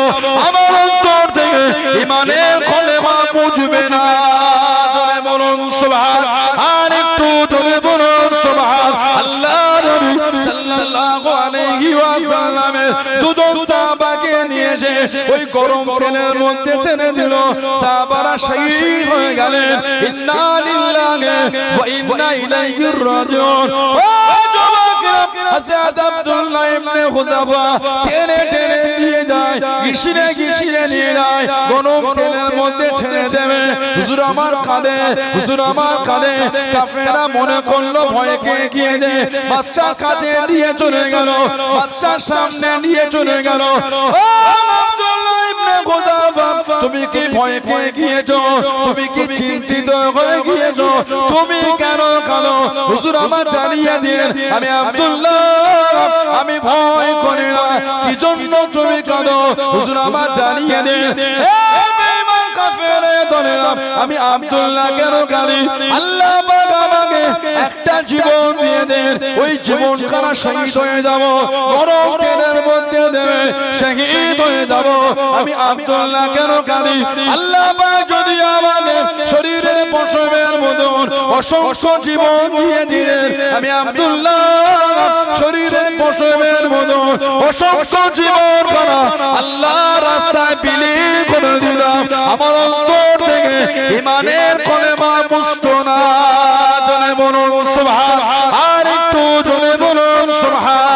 আমার অন্তর থেকে ইমানের কলেমা মুছবে না। জোরে বলুন সুবহান, আর একটু জোরে বলুন সুবহান। আল্লাহ নবী সাল্লাল্লাহু আলাইহি ওয়াসাল্লামের দুজন সাহাবাকে নিয়ে এসে ওই গরম তেলের মধ্যে ছেড়ে দিল, সাহাবারা শহীদ হয়ে গেলেন। ইন্না লিল্লাহি ওয়া ইন্না ইলাইহি রাজিউন। ও যুবকেরা, হযরত আব্দুল্লাহ ইবনে হুযাফা টেনে টেনে নিয়ে যায়, ঘিসিয়ে ঘিসিয়ে নিয়ে যায়, গরম তেলের মধ্যে ছেড়ে দেবে। হুজুর আমার কাঁদে, হুজুর আমার কাঁদে। কাফেররা মনে করলো ভয় খেয়ে গিয়েছে, বাদশার কাছে নিয়ে চলে গেল, বাদশার সামনে নিয়ে চলে গেল। ও আব্দুল্লাহ ইবনে হুযাফা, তুমি কি ভয় খেয়ে গিয়েছো? তুমি কি চিন্তিত হয়ে গিয়েছো? তুমি কেন কাঁদো? হুজুর আমার জানিয়ে দিন, আমি আব্দুল্লাহ, আমি ভয় করি না, কি জন্য তুমি কাঁদো? হুজুর আমার জানিয়ে দিন। আমি আব্দুল্লাহ কেন কাঁদি? আল্লাহ পাক আমাকে একটা জীবন দিয়ে দেন, ওই জীবন কারা শহীদ হয়ে যাব, গরম তেলের মধ্যে দেবে, শহীদ হয়ে যাব। আমি আব্দুল্লাহ কেন কাঁদি? আল্লাহ পাক যদি আমাদের শরীরের পশমের মতন অসংখ্য জীবন দিয়ে দিলেন, আমি আব্দুল্লাহ শরীরের পশমের মতন অসংখ্য জীবন করা আল্লাহ রাস্তায় বিলীন করে দিলাম, আমার অন্তর থেকে ইমানের কলেমা মুছতো না। জোরে বলুন সুবহান, আর একটু জোরে বলুন সুবহান।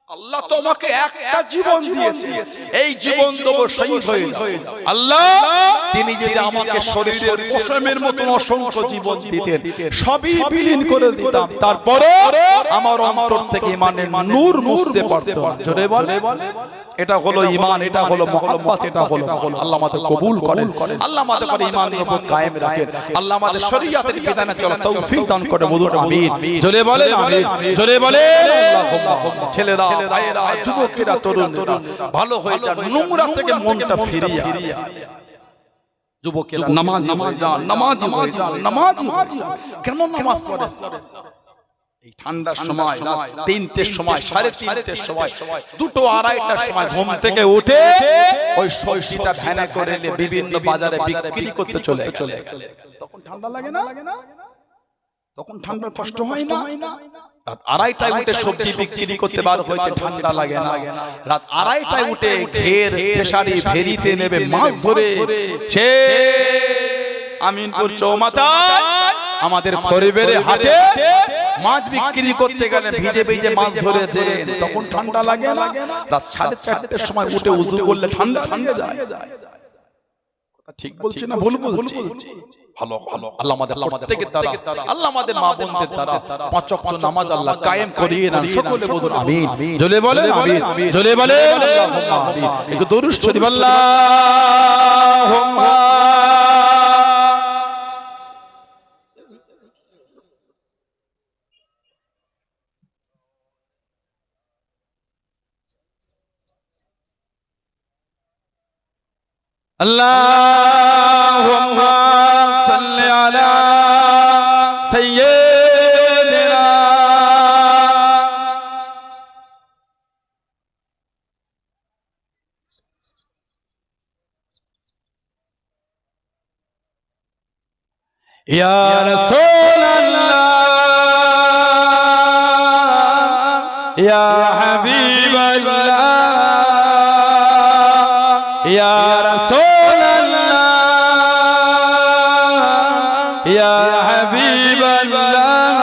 আল্লাহ তোমাকে একটা জীবন দিয়েছে, এই জীবন দেবো শহীদ হয়ে যাও। আল্লাহ তিনি যদি আমাকে শরীরের পশমের মতন অসংখ্য জীবন দিতেন, সবই বিলীন করে দিতাম, তারপরে আমার অন্তর থেকে ইমানের নূর মুছতে পারতো না। জোরে বলে, এটা হলো ঈমান, এটা হলো মুহাব্বত, এটা হলো আল্লাহ আমাদের কবুল করেন, আল্লাহ আমাদের করে ঈমানের উপর কায়েম রাখেন, আল্লাহ আমাদের শরীয়তের বিধানে চলার তৌফিক দান করে। বলুন আমিন। জোরে বলেন আমিন, জোরে বলেন। ছেলেরা, ভাইয়েরা, যুবকেরা, তরুণরা, ভালো হয়ে যান, নোংরা থেকে মনটা ফিরিয়ে যুবকেরা নামাজি হয়ে যান, নামাজি হয়ে যান, নামাজি হয়ে যান। কেমন নামাজ পড়ে? এই ঠান্ডার সময়, রাত ৩টের সময়, ৩:৩০টার সময়, ২টো ২:৩০টার সময় ঘুম থেকে উঠে ওই সবজিটা ভ্যানে করে বিভিন্ন বাজারে বিক্রি করতে চলে গেলে তখন ঠান্ডা লাগে না? তখন ঠান্ডার কষ্ট হয় না? রাত ২:৩০টায় উঠে সবজি বিক্রি করতে বার হয়েছে, ঠান্ডা লাগে না? রাত ২:৩০টায় উঠে ঘের, ফেসারি, ভেরিতে নেবে মাছ ধরে, সে আমিনপুর চৌমাথায় আমাদের খরিবের হাটে মাছ বিক্রি করতে গেলে ভিজে ভিজে মাছ ধরেছে, তখন ঠান্ডা লাগে না? রাত ৪:৩০টার সময় উঠে উযু করলে ঠান্ডা ঠান্ডা যায়। ঠিক বলছি না ভুল বলছি? ভালো ভালো আল্লাহ আমাদের প্রত্যেকের দ্বারা, আল্লাহ আমাদের মা বোনদের দ্বারা পাঁচ ওয়াক্ত নামাজ আল্লাহ কায়েম করিয়ে দেন। সকলে বলুন আমিন। জোরে বলেন আমিন, জোরে বলেন আল্লাহুম্মা আমিন। একটু দরুদ শরীফ আল্লাহুম্মা اللهم صل على سيدنا يا رسول الله يا حبيب الله يا رسول الله يا حبيب الله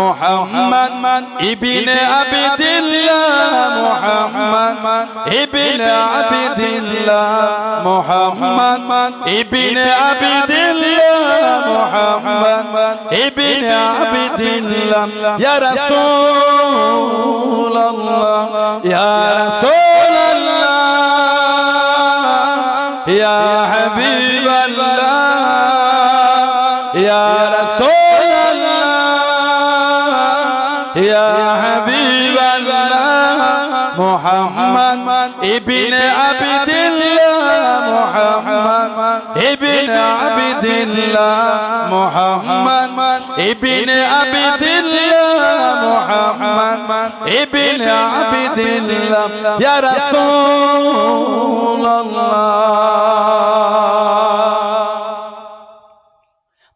محمد ابن عبد الله محمد ابن عبد الله محمد ابن عبد الله محمد ابن عبد الله يا رسول الله يا رسول الله يا حبيب الله يا رسول الله يا حبيب الله محمد ابن عبد الله محمد ابن عبد الله محمد ابن عبد الله محمد ابن عبد الله يا رسول الله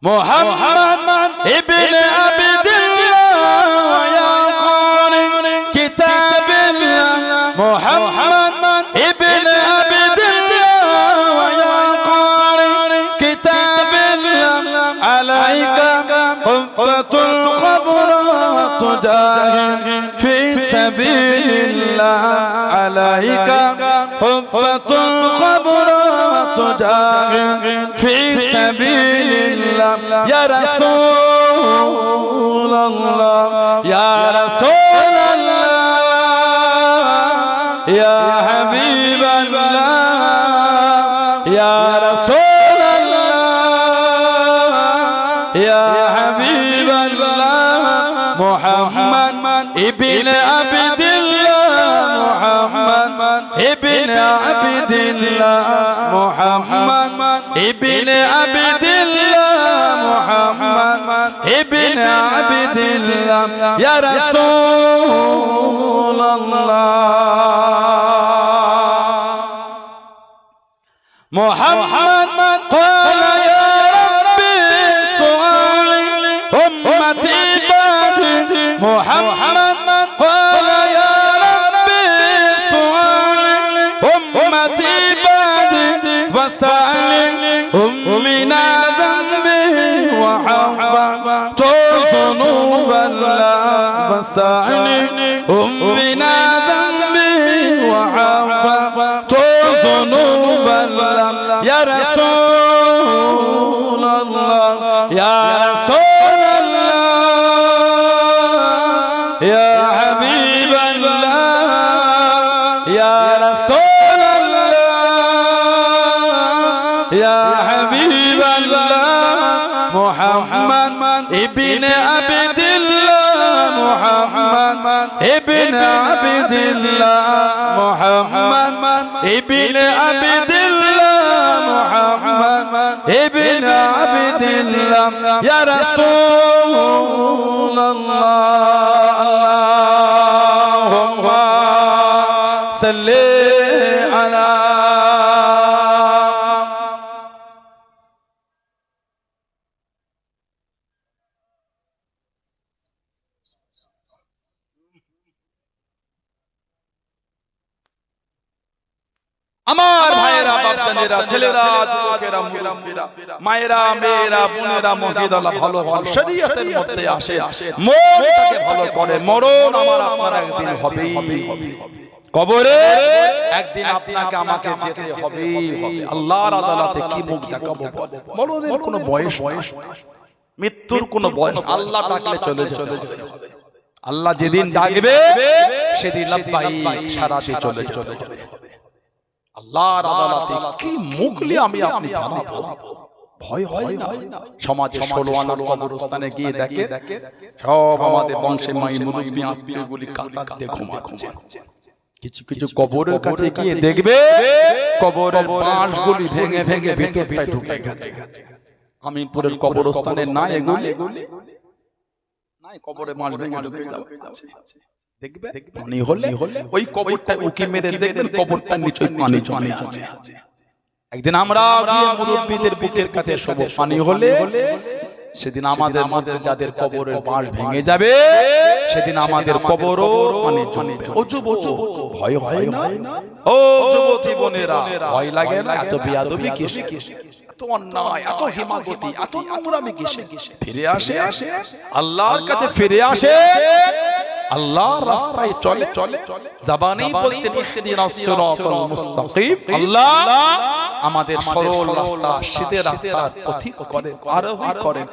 محمد ابن عبد الله ويا قارئ كتاب الله محمد ابن عبد الله ويا قارئ كتاب الله عليك قبة الخبر تجاهد في سبيل الله عليك قبة الخبر تجاهد في سبيل الله يا رسول الله يا رسول الله يا حبيب الله يا رسول الله يا حبيب الله محمد ابن عبد الله محمد ابن عبد الله محمد ابن عبد الله محمد ابن عبد الله يا رسول الله محمد قال يا ربي سؤالي أمتي بعدي محمد قال يا ربي سؤالي أمتي بعدي فسألي أمنا ذنبي وحفظت ذنوب الله فسألي أمنا ذنبي وحفظت ذنوب الله يا رسول الله يا رسول الله يا حبيب الله يا رسول الله يا حبيب الله محمد ابن عبد الله محمد ابن عبد الله محمد ابن عبد الله محمد ابن عبد الله يا رسول الله اللهم صل على আমার ভাইয়েরা বাপজানেরা ছেলেরা যুবকেরা মুরব্বিরা মায়েরা মেয়েরা বোনেরা মসজিদ আল্লাহ ভালো ভালো শরীয়তের মধ্যে আসে মনটাকে ভালো করে মরণ আমার আপনার একদিন হবেই হবে কবরে একদিন আপনাকে আমাকে যেতে হবে আল্লাহর আদালতে। কি মুখ দেখাবো বলো? কোনো বয়স মৃত্যুর কোনো বয়স, আল্লাহ ডাকলে চলে যেতে হবে। আল্লাহ যেদিন ডাকবে সেদিন লাব্বাইক সারাতে চলে যেতে হবে আল্লাহর আদালতে। কি মুখ নিয়ে আমি আপনি দাঁড়াবো? ভয় হয় না? সমাজে 16 আনার কবরস্থানে গিয়ে দেখে সব আমাদের বংশের মাই মুরব্বি আত্মীয়গুলি কাতারে ঘুমাচ্ছে। কিছু কিছু কবরের কাছে গিয়ে দেখবে কবরের বাঁশগুলি ভেঙে ভেঙে ভিতরটায় ঢুকে গেছে। আমিনপুরের কবরস্থানে না এগুলি নাই, কবরে বাঁশ ভেঙে ঢুকে যাচ্ছে। দেখবে পানি হলে ওই কবরটা উকি মেরে দেখবেন কবরটার নিচে পানি জমে আছে। একদিন আমরা গিয়ে মুরব্বিদের বুকের কাছে শোবো, পানি হলে সেদিন আমাদের মধ্যে যাদের কবরের বাঁশ ভেঙে যাবে সেদিন আমাদের কবরও পানি জমবে। ও যুবক ভয় হয় না? ও যুবতী বোনেরা ভয় লাগে না? এত বেয়াদবি কিসে, এত অন্যায়, এত হিমাগতি, এত নোংরামি কিসে? ফিরে আসে আল্লাহর কাছে, ফিরে আসে আল্লাহর রাস্তায় চলে। জবানেই বলছেন ইহদিনাস সিরাতাল মুস্তাকিম, আল্লাহ আমাদের সরল রাস্তা, সিধে রাস্তা পথিক করেন, আরোহী করেন।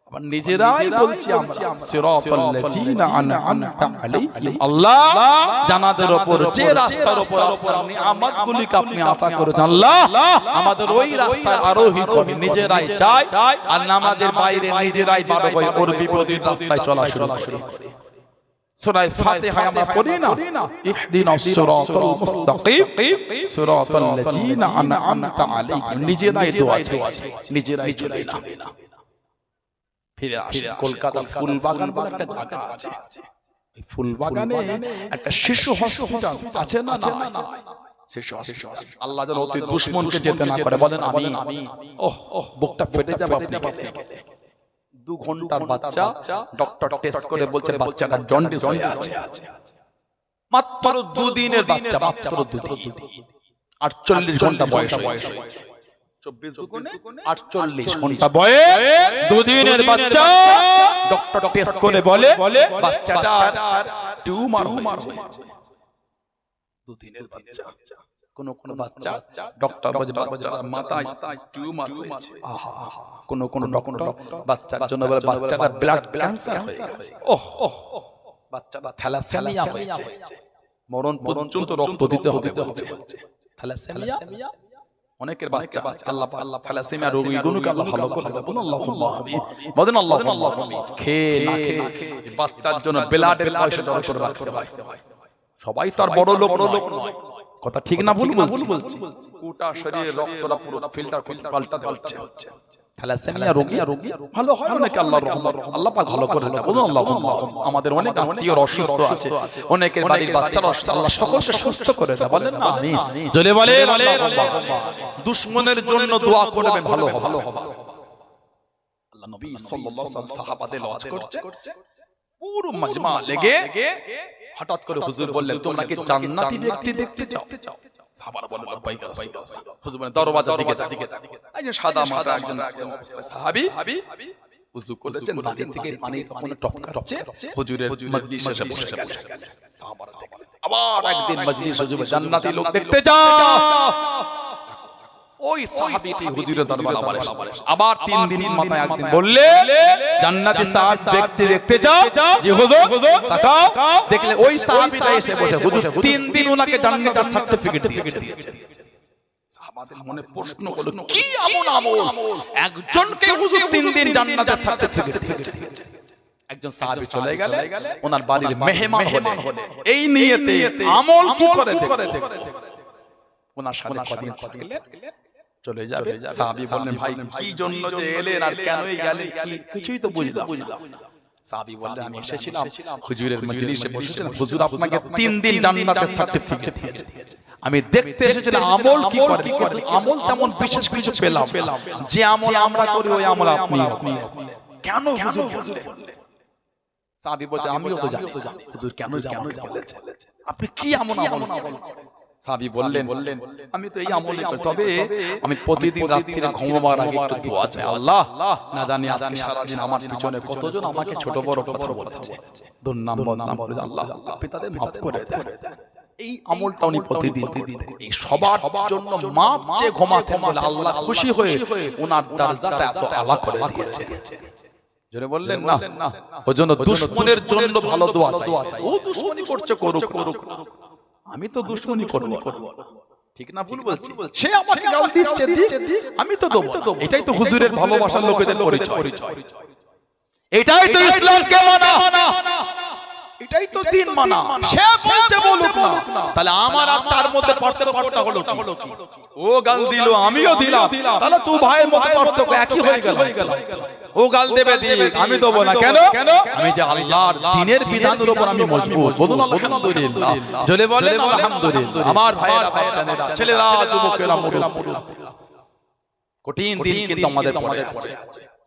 আবার নিজেরাই বলছি আমরা সিরাতাল লাযিনা আনআমতা আলাইহিম, আল্লাহ জানাদের উপর যে রাস্তার উপর আপনার নিয়ামতগুলিকে আপনি আতা করেছেন আল্লাহ আমাদের ওই রাস্তায় আরোহী করেন। নিজেরাই চাই আর নামাজের বাইরে নিজেরাই বার হয়ে ওর বিপরীত রাস্তায় চলা শুরু করি। সূরা ফাতিহা আমরা পড়ি না, ইহদিনাস সিরাতাল মুস্তাকিম সিরাতাল লাযিনা আনআমতা আলাইহিম। নিজেরাই দোয়া চাই, নিজেরাই চলে না। ফিরে আসে কলকাতা ফুলবাগান বলে একটা জায়গা আছে। এই ফুলবাগানে একটা শিশু হসপিটাল আছে না? শিশু হসপিটাল। আল্লাহ যেন অতি দুশমনকে যেতে না করে। বলেন আমিন। বুকটা ফেটে যাবে আপনি গেলে। 2 ঘন্টার বাচ্চা, ডক্টর টেস্ট করে বলছে বাচ্চাটা জন্ডিস হয়ে আছে। মাত্র 2 দিনের বাচ্চা, মাত্র 2 দিন, 48 ঘন্টা বয়স হয়েছে। 24 দুগুণে 48 ঘন্টা বয়স, 2 দিনের বাচ্চা। ডক্টর টেস্ট করে বলে বাচ্চাটা টিউমার হয়েছে। 2 দিনের বাচ্চা। কোন বাচ্চা ডক্টর বলে বাচ্চার মাথায় টিউমার হয়েছে। কোন ডক্টর বাচ্চার জন্য বলে বাচ্চাটা ব্লাড ক্যান্সার হয়ে গেছে। বাচ্চাটা থ্যালাসেমিয়া হয়েছে, মরণ পর্যন্ত রক্ত দিতে হবে বলছে। থ্যালাসেমিয়া অনেকের বাচ্চা, আল্লাহ থ্যালাসেমিয়া রোগীগুলোকে আল্লাহ ভালো করে দেন। বলুন আল্লাহুম্মা আমিন, বলেন আল্লাহুম্মা আমিন। খেয়ে না খেয়ে বাচ্চার জন্য ব্লাডের পয়সা জড়ো করে রাখতে হয়। সবাই তো আর বড় লোক নয়, কথা ঠিক না ভুল বলছি? গোটা শরীরে রক্তটা পুরো ফিল্টার পাল্টাতে হচ্ছে। থ্যালাসেমিয়া রোগী ভালো হয় অনেকে, আল্লাহর রহমত, আল্লাহ পাক ভালো করে দেন। বলুন আল্লাহুম্মা আমিন। আমাদের অনেক আত্মীয় অসুস্থ আছে, অনেকের বাড়ির বাচ্চারা অসুস্থ, আল্লাহ সকলকে সুস্থ করে দেন। বলেন না আমিন। জলে বলেন আল্লাহুম্মা। দুশমনের জন্য দোয়া করবেন, ভালো হবে। আল্লাহ নবী সাল্লাল্লাহু আলাইহি ওয়াসাল্লাম সাহাবাদের ওয়াজ করছে, পুরো মাজমা লেগে হঠাৎ করে হুজুর বললেন তোমরা কি জান্নাতি ব্যক্তি দেখতে চাও? সাহাবারা বললেন লব্বাইক ইয়া রাসূলুল্লাহ। হুজুর বলেন দরওয়াজার দিকে তাকিয়ে। একজন সাদা মাথা একজন সাহাবী ওযু করেছেন, বাড়ি থেকে পানি তখন টপকাচ্ছে, হুজুরের মজলিসে এসে বসে গেলেন। সাহাবারা দেখলেন আবার একদিন মজলিস হুজুর জান্নাতি লোক দেখতে যাও। ওই সাহাবীটি হুজুরের দরবারে আবার 3 দিন মাথায় একদিন বললে জান্নাতি সাহাব ব্যক্তি দেখতে চাও? জি হুজুর। তাকাও, দেখলে ওই সাহাবীটা এসে বসে, হুজুর 3 দিন ওনাকে জান্নাতের সার্টিফিকেট দিয়েছে। সাহাবাদের মনে প্রশ্ন হলো কি এমন আমল একজনকে হুজুর 3 দিন জান্নাতের সার্টিফিকেট দিয়েছে? একজন সাহাবী চলে গেলে ওনার বাড়ির মেহমান হলে এই নিয়তে আমল কি করে দেখতে। ওনার সাথে কদিন থাকলেন, চলে যাবে। সাহাবী বললেন ভাই কি জন্য যে এলেন আর কেনই গেলেন কিছুই তো বুঝলাম না। সাহাবী বললেন আমি এসেছিলাম হুজুরের মজলিসে বসেছিলাম, হুজুর আপনাকে 3 দিন জান্নাতের সার্টিফিকেট দিয়েছে। আমি দেখতে এসেছিলাম আমল কি করে, কিন্তু আমল তেমন বিশেষ কিছু পেলাম যে আমল আমরা করি ওই আমল আপনি কেন হুজুর বললেন? সাহাবী বলছে আমিও তো জানি হুজুর কেন আমাকে বলেছেন, আপনি কি আমল সাহাবী বললেন আমি তো এই আমল করি, তবে আমি প্রতিদিন রাত্রিরে ঘুমাবার আগে একটু দোয়া চাই, আল্লাহ না জানি আজকে সারা দিন আমার পিছনে কতজন আমাকে ছোট বড় কথা বলেছে, দুর্নাম বদনাম করে, আল্লাহ আপনি তাদের maaf করে দেন। এই আমলটা উনি প্রতিদিন করতেন। এই সবার জন্য মাপ চেয়ে ঘুমাতেন বলে আল্লাহ খুশি হয়ে ওনার দরজাটা এত আলা করে দিয়েছেন। জোরে বললেন না? ওজন্য দুশমনের জন্য ভালো দোয়া চাই। ও দুশমনি করছে করুক, আমি তো দুশমনি করব না। ঠিক না ভুল বলছি? সে আমাকে গাল দিচ্ছে, আমি তো দেব না। এটাই তো হুজুরের ভালোবাসার লোকেদের পরিচয়। এটাই তো ইসলামকে মানা, এটাই তো দিন মানা। সে বলছে বলুক না, তাহলে আমার আর তার মধ্যে পার্থক্যটা হলো কি? ও গাল দিল, আমিও দিলাম, তাহলে তুই ভাইয়ের মধ্যে পার্থক্য একই হয়ে গেল। ও গাল দেবে দিক, আমি দেবো না। কেন? আমি যে আল্লাহর দ্বীনের বিধানের উপর আমি মজবুত। বলুন আলহামদুলিল্লাহ। জোরে বলেন আলহামদুলিল্লাহ। আমার ভাইয়েরা, বাচ্চাদের, ছেলেরা, যুবকেরা, মুরব্বিরা, কঠিন দিন কিন্তু আমাদের পড়ে আছে।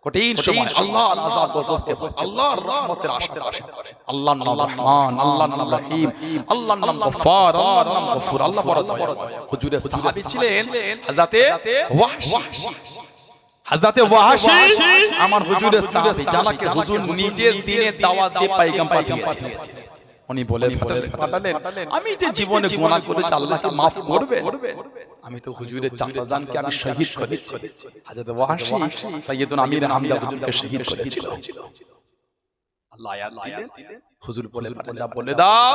কঠিন সময় আল্লাহর আযাব গজবকে আল্লাহর রহমতের আশা করে। আল্লাহর নাম রহমান, আল্লাহর নাম রহিম, আল্লাহর নাম গফফার, আল্লাহর নাম গফুর। আল্লাহ বড় দয়ালু। হুজুরের সাহাবী ছিলেন হযরতে ওয়াহশী। হযরতে ওয়াহশী আমার হুজুরের সাহাবী, যাকে হুজুর নিজের দ্বীনের দাওয়াত দিয়ে পয়গাম পাঠিয়েছিলেন। উনি বলে পাঠালেন, আমি যে জীবনে গুনাহ করেছি আল্লাহকে maaf করবে? আমি তো হুজুরের চাচা জানকে আমি শহীদ করেছি। হযরত ওয়াহশী সাইয়্যিদুনা আমির হামজা হুজুরকে শহীদ করেছিল। আল্লাহ আয়াত দিলেন, হুজুর বলে পাঠালেন, যা বলে দাও,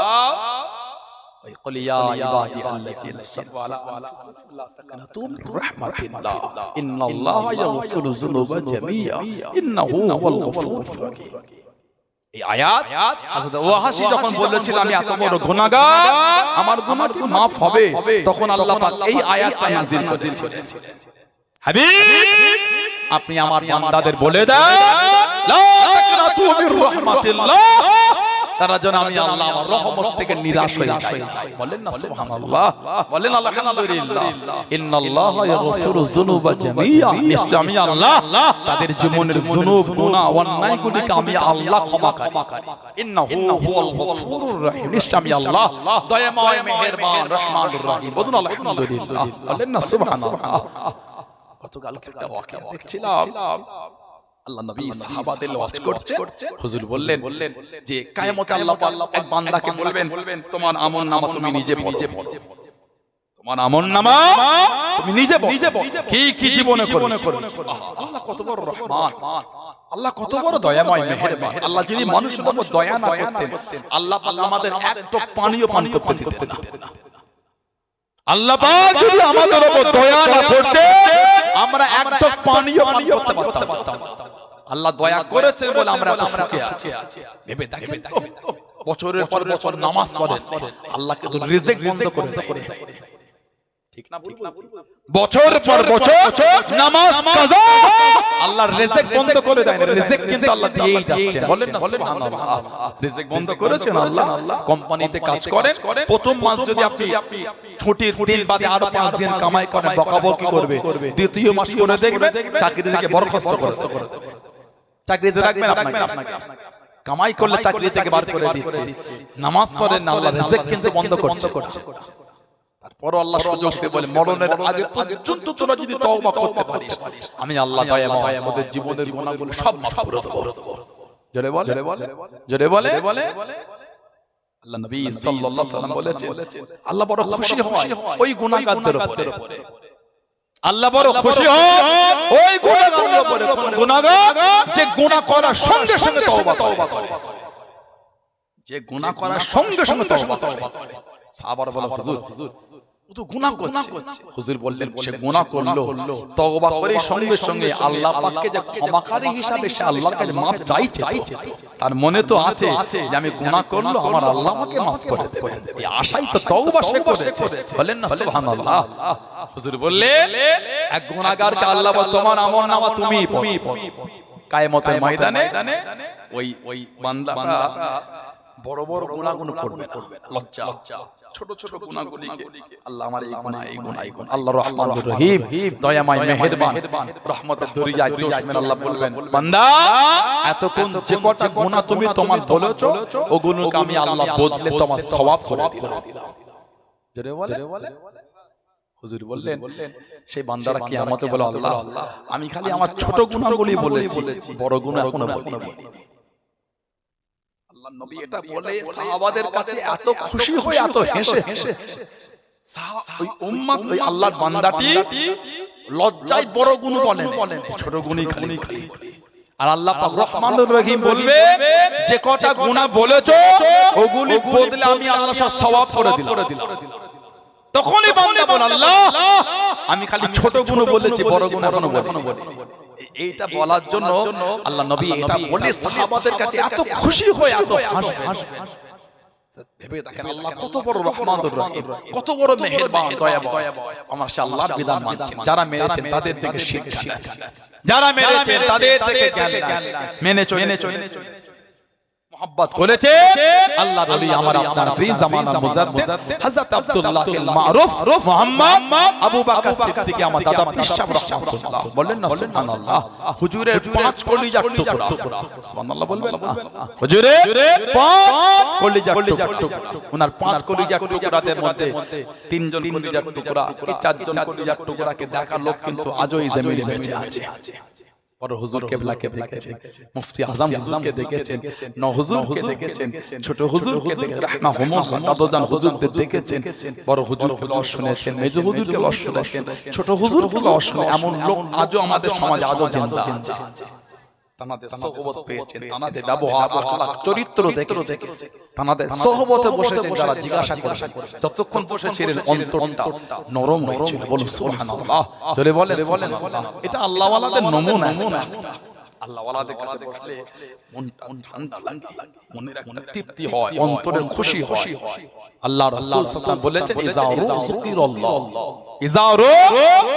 ওই ক্বাল ইয়া ইবাদি আল্লাযিনা আসরাফু আলা আনফুসিহিম লা তাকনাতু মির রাহমাতিল্লাহ ইন্নাল্লাহা ইয়াগফিরু যুনুবা জামিআ ইন্নাহু হুয়াল গফুরুর রাহিম। এই আয়াত হযরত ওয়াহশী যখন বলেছিল আমি এত বড় গুনাহগার, আমার গুনাহ কি maaf হবে, তখন আল্লাহ পাক এই আয়াতটা নাযিল করেছিলেন। হাবিব, আপনি আমার বান্দাদের বলে দেন, লা তাকনাতু মির রাহমাতিল্লাহ, তারা যেন আমি আল্লাহ আমার রহমত থেকে নিরাশ হয়ে যাই। বলেন না সুবহানাল্লাহ, বলেন আলহামদুলিল্লাহ। ইন্নাল্লাহা ইয়াগফিরু যুনুবা জামিআ, নিশ্চয় আমি আল্লাহ তাদের জীবনের যুনুব, গুনাহ, অন্যায়গুলিকে আমি আল্লাহ ক্ষমা করি। ইন্নাহু হুয়াল গফুরুর রাহিম, নিশ্চয় আমি আল্লাহ দয়াময়, মেহেরবান, রহমানুর রহিম। বলুন আলহামদুলিল্লাহ, বলেন না সুবহানাল্লাহ। গতকাল একটা ওয়াকিয়া দেখছিলাম, আল্লাহ নবী সাহাবাদের ওয়াজ করছেন, হুজুর বললেন যে কিয়ামতে আল্লাহ পাক এক বান্দাকে বলবেন, তোমার আমলনামা তুমি নিজে পড়ো, তোমার আমলনামা তুমি নিজে পড়ো, কি কি জীবনে করো। আল্লাহ কত বড় রহমান, আল্লাহ কত বড় দয়াময়, মেহেরবান। আল্লাহ যদি মানুষের উপর দয়া না করতেন, আল্লাহ পাক আমাদের এক টুক পানিও পান করতে দিতেন না। আল্লাহ পাক যদি আমাদের উপর দয়া না করতেন, আমরা এক টুক পানিও পান করতে পারতাম না। আল্লাহ দয়া করেছেন বলে আমরা এত সুখে আছি। ভেবে দেখেন তো, বছরের পর বছর নামাজ পড়েন, আল্লাহকে তো রিজিক বন্ধ করে দেয়। ঠিক না? বছর পর বছর নামাজ কাজা, আল্লাহর রিজিক বন্ধ করে দেয় না। রিজিক কিন্তু আল্লাহ দিয়েই যাচ্ছেন। বলেন না সুবহানাল্লাহ। রিজিক বন্ধ করেছেন আল্লাহ। কোম্পানিতে কাজ করেন, প্রথম মাস যদি আপনি ছুটির দিন বাদে আরো 5 দিন কামাই করেন, বকাবকি করবে। দ্বিতীয় মাস করে দেখবেন চাকরি থেকে বরখাস্ত করে, চাকরিতে রাখবেন আপনাকে। কামাই করলে চাকরি থেকে বার করে দিচ্ছে। নামাজ পড়েন না, আল্লাহ রিজিক কিন্তু বন্ধ করছে। তারপর আল্লাহ সুযোগ দিয়ে বলে, মরণের আগে পর্যন্ত তোরা যদি তওবা করতে পারিস, আমি আল্লাহ দয়াময় তোদের জীবনের গুনাহগুলো সব maaf করে দেব। জোরে বলে, জোরে বলে। আল্লাহ নবী সাল্লাল্লাহু আলাইহি ওয়াসাল্লাম বলেছেন, আল্লাহ বড় খুশি হয় ওই গুনাহগারদের উপরে। আল্লাহ বড় খুশি হয় ওই গুনাহগারের উপরে, কোন গুনাহগার যে গুনাহ করার সঙ্গে সঙ্গে তওবা করে, যে গুনাহ করার সঙ্গে সঙ্গে তওবা করে। সাহাবারা বলে, হুজুর ও তো গুনাহ করছে। হুজুর বললেন, সে গুনাহ করলো, তওবা করে সঙ্গে সঙ্গে আল্লাহ পাককে যে ক্ষমাকারী হিসাবে সে আল্লাহর কাছে maaf চাইছে, তার মনে তো আছে যে আমি গুনাহ করলো, আমার আল্লাহ আমাকে maaf করে দেবেন। এই আশাই তো তওবা সে করেছে। বলেন না সুবহানাল্লাহ। হুজুর বললেন, এক গুনাহগারকে আল্লাহ বলে, তোমার আমলনামা তুমি পড়ো। কিয়ামতের ময়দানে ওই বান্দাটা বড় বড় গুনাহগুলো করবে না, লজ্জা ছোট ছোট গুনাহগুলিকে আল্লাহ আমার এই গুনাহ, এই গুনাহ, এই গুনাহ, আল্লাহ রহমানুর রহিম, দয়াময়, মেহেরবান, রহমতের দরিয়ায় জোশ মেরে আল্লাহ বলবেন, বান্দা এতক্ষণ যে কটা গুনাহ তুমি তোমার বলেছো, ওগুলোকে আমি আল্লাহ বদলে তোমার সওয়াব করে দিলাম। জোরে বলে। হুজুর বললেন, সেই বান্দারা কিয়ামতে বলে, আল্লাহ আমি খালি আমার ছোট গুনাহগুলি বলেছি, বড় গুনাহ এখনো বলিনি। আল্লাহ নবী এটা বলে সাহাবাদের কাছে এত খুশি হয়ে এত হেসেছে ওই উম্মত ওই আল্লাহর বান্দাটি লজ্জায় বড় গুণ বলেন ছোট গুণই খালি আর আল্লাহ পাক রহমানুর রহিম বলবে যে কটা গুনাহ বলেছো ওগুলি বদলে আমি আল্লাহ সওয়াব করে দিলাম তখনই বান্দা বলে আল্লাহ আমি খালি ছোট গুণ বলেছি বড় গুণ এখনো বলি এইটা বলার জন্য আল্লাহ নবী এটা বলে সাহাবাদের কাছে এত খুশি হয়ে এত হাসবে ভেবে দেখেন আল্লাহ কত বড় রহমানুর রহিম কত বড় মেহেরবান দয়াবান আমার সে আল্লাহর বিধান মানছেন যারা মেনেছেন তাদের থেকে শিক্ষা নেন যারা মেনেছেন তাদের থেকে জ্ঞান নেন মেনেছো মোহাব্বত করেছে আল্লাহর ওলি আমার আপনার প্রিয় জামানার মুজাদ্দিদ হযরত আব্দুল্লাহ আল মারুফ মুহাম্মদ আবু বকর সিদ্দিক আমার দাদা পিসাব রাহমাতুল্লাহ বলেন না সুবহানাল্লাহ হুজুরের 5 কলিজার টুকরা সুবহানাল্লাহ বলবেন হুজুরের 5 কলিজার টুকরা ওনার 5 কলিজার টুকরাদের মধ্যে 3 জন কলিজার টুকরা কি 4 জন কলিজার টুকরাকে দেখা লোক কিন্তু আজও এই জমিনে বেঁচে আছে বড় হুজুর কেবলাকে দেখেছেন মুফতি আজম হুজুরকে দেখেছেন ন হুজুরকে দেখেছেন ছোট হুজুরকে দেখেছেন রাহমাহুল্লাহ দাদজান হুজুরদের দেখেছেন বড় হুজুরকে ওয়াজ শুনেছেন মেজ হুজুরকে ওয়াজ শুনেছেন ছোট হুজুরকে ওয়াজ শুনে এমন লোক আজও আমাদের সমাজে আজও জিন্দা আছে তানাদের সোহবত পেয়েছেন তানাদের ব্যবহার আখলাক চরিত্র দেখেছেন তানাদের সোহবতে বসেছেন যারা জিজ্ঞাসা করেছেন যতক্ষণ বসেছিলেন অন্তরটা নরম হয়েছিল বলুন সুবহানাল্লাহ জোরে বলেন এটা আল্লাহ ওয়ালাদের নমুনা আল্লাহ ওয়ালাদের কাছে বসলে মনটা ঠান্ডা লাগে মনের একটা তৃপ্তি হয় অন্তরের খুশি হয় আল্লাহ রাসূল সাল্লাল্লাহু আলাইহি বলেছেন ইজারু যিকিরাল্লাহ ইজারু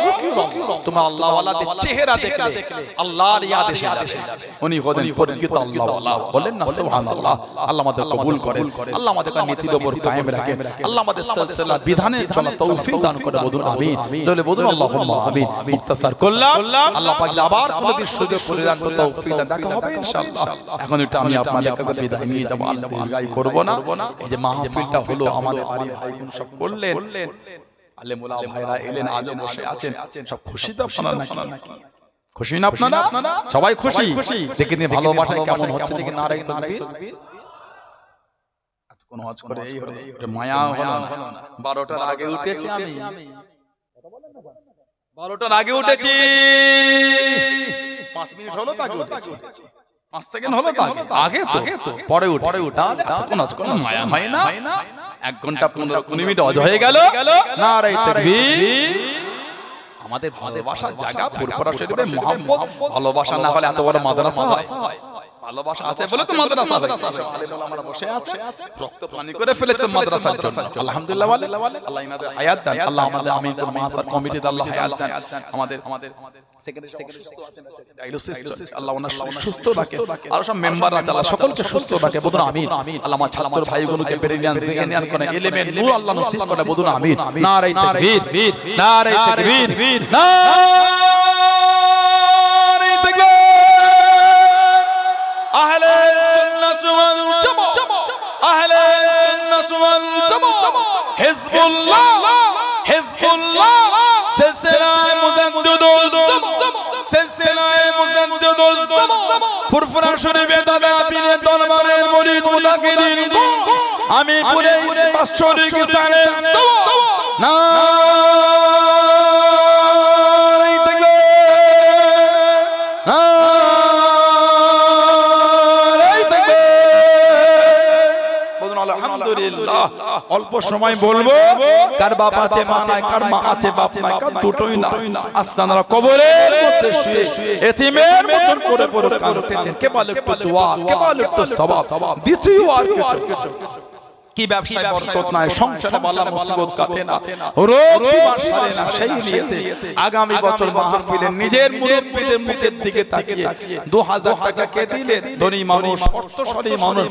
যিকিরাল্লাহ তোমার আল্লাহ ওয়ালাদের চেহারা দেখলে আল্লাহর ইয়াদ এসে যাবে উনি হলেন পরিচিত আল্লাহ ওয়ালা বলেন না সুবহানাল্লাহ আল্লাহ আমাদের কবুল করেন আল্লাহ আমাদেরকে নীতির উপর কায়েম রাখেন আল্লাহ আমাদের সিলসিলা বিধানে চলা তৌফিক দান করে বলুন আমিন বলে বলুন আল্লাহুম্মা আমিন মুক্তাসার করলাম আল্লাহ পাক আবার কোনদিন সুযোগ করে দেন তো তৌফিক দেখা হবে ইনশাআল্লাহ এখন এটা আমি আপনাদের কাছে বিদায় নিয়ে যাব আর দীর্ঘায়ু করব না এই যে মাহফিলটা হলো আমাদের বাড়ির ভাইগুলো সব করলেন আলেম ওলামা ভাইরা এলেন আজও বসে আছেন সব খুশি তো আপনারা নাকি খুশি না আপনারা সবাই খুশি দেখে নিয়ে ভালোবাসা কেমন হচ্ছে দেখে নারাই তাকবীর আজ কোন হজ করে এই হলো মায়া হলো না 12টার আগে উঠেছি আমি 12টার আগে উঠেছি 5 মিনিট হলো তাকে উঠেছি 5 সেকেন্ড হলো আগে তো পরে উঠা এতক্ষণ আজ কোন মায়া হয় না 1 ঘন্টা 15 মিনিট অজ হয়ে গেল নারাই তাকবীর আমাদের ভালোবাসার জায়গা ফুরফুরা শরীফে মুহাব্বত ভালোবাসা না হলে এত বড় মাদ্রাসা হয় ভালোবাসা আছে বলে তো মাদ্রাসা হয়েছে আলেম ওলামারা বসে আছে রক্ত পানি করে ফেলেছে মাদ্রাসার জন্য আলহামদুলিল্লাহ আল্লাহ ইনাদের হায়াত দেন আল্লাহ আমাদের আমিনুল মাসার কমিটিতে আল্লাহ হায়াত দেন আমাদের সেক্রেটারি সুস্থ আছেন ডায়ালিসিস আল্লাহ ওনার সুস্থ রাখে আর সব মেম্বার আছে আল্লাহ সকলকে সুস্থ রাখে বলুন আমিন আল্লাহ আমার ছাত্র ভাইগুলোকে ব্রিলিয়ান জিজ্ঞান করে এলেমে নূর আল্লাহ নসিব করে বলুন আমিন নারে তাকবীর নারে তাকবীর নারে তাকবীর আহলে সুন্নাত ওয়াল জামাআহ আহলে সুন্নাত ওয়াল জামাআহ হিজবুল্লাহ সিলসিলায়ে মুজাদ্দিদুল জামাআহ সিলসিলায়ে মুজাদ্দিদুল জামাআহ ফুরফুরা শরীফে দাদা পীরে দরবারের মুরিদ মুতাকিদিন আমি পুরে বাৎসরিক সালে না অল্প সময় বলবো কার বাপ আছে মা নাই কার মা আছে বাপ নাই কার দুটোই না আস্তানারা কবরের মধ্যে শুয়ে এতিমের মতন পড়ে কাঁদতেছেন কেবল একটু দোয়া কেবল একটু সওয়াব দ্বিতীয় আর কিছু কি ব্যবসায় বরকত নাই সংসারে বালা মুসিবত কাটে না রোগ বিমার সারে না সেই নিয়তে আগামী বছর মাহফিলে নিজের মুরব্বিদের মুখের দিকে তাকিয়ে 2000 টাকা কে দিলেন ধনী মানুষ অর্থশালী মানুষ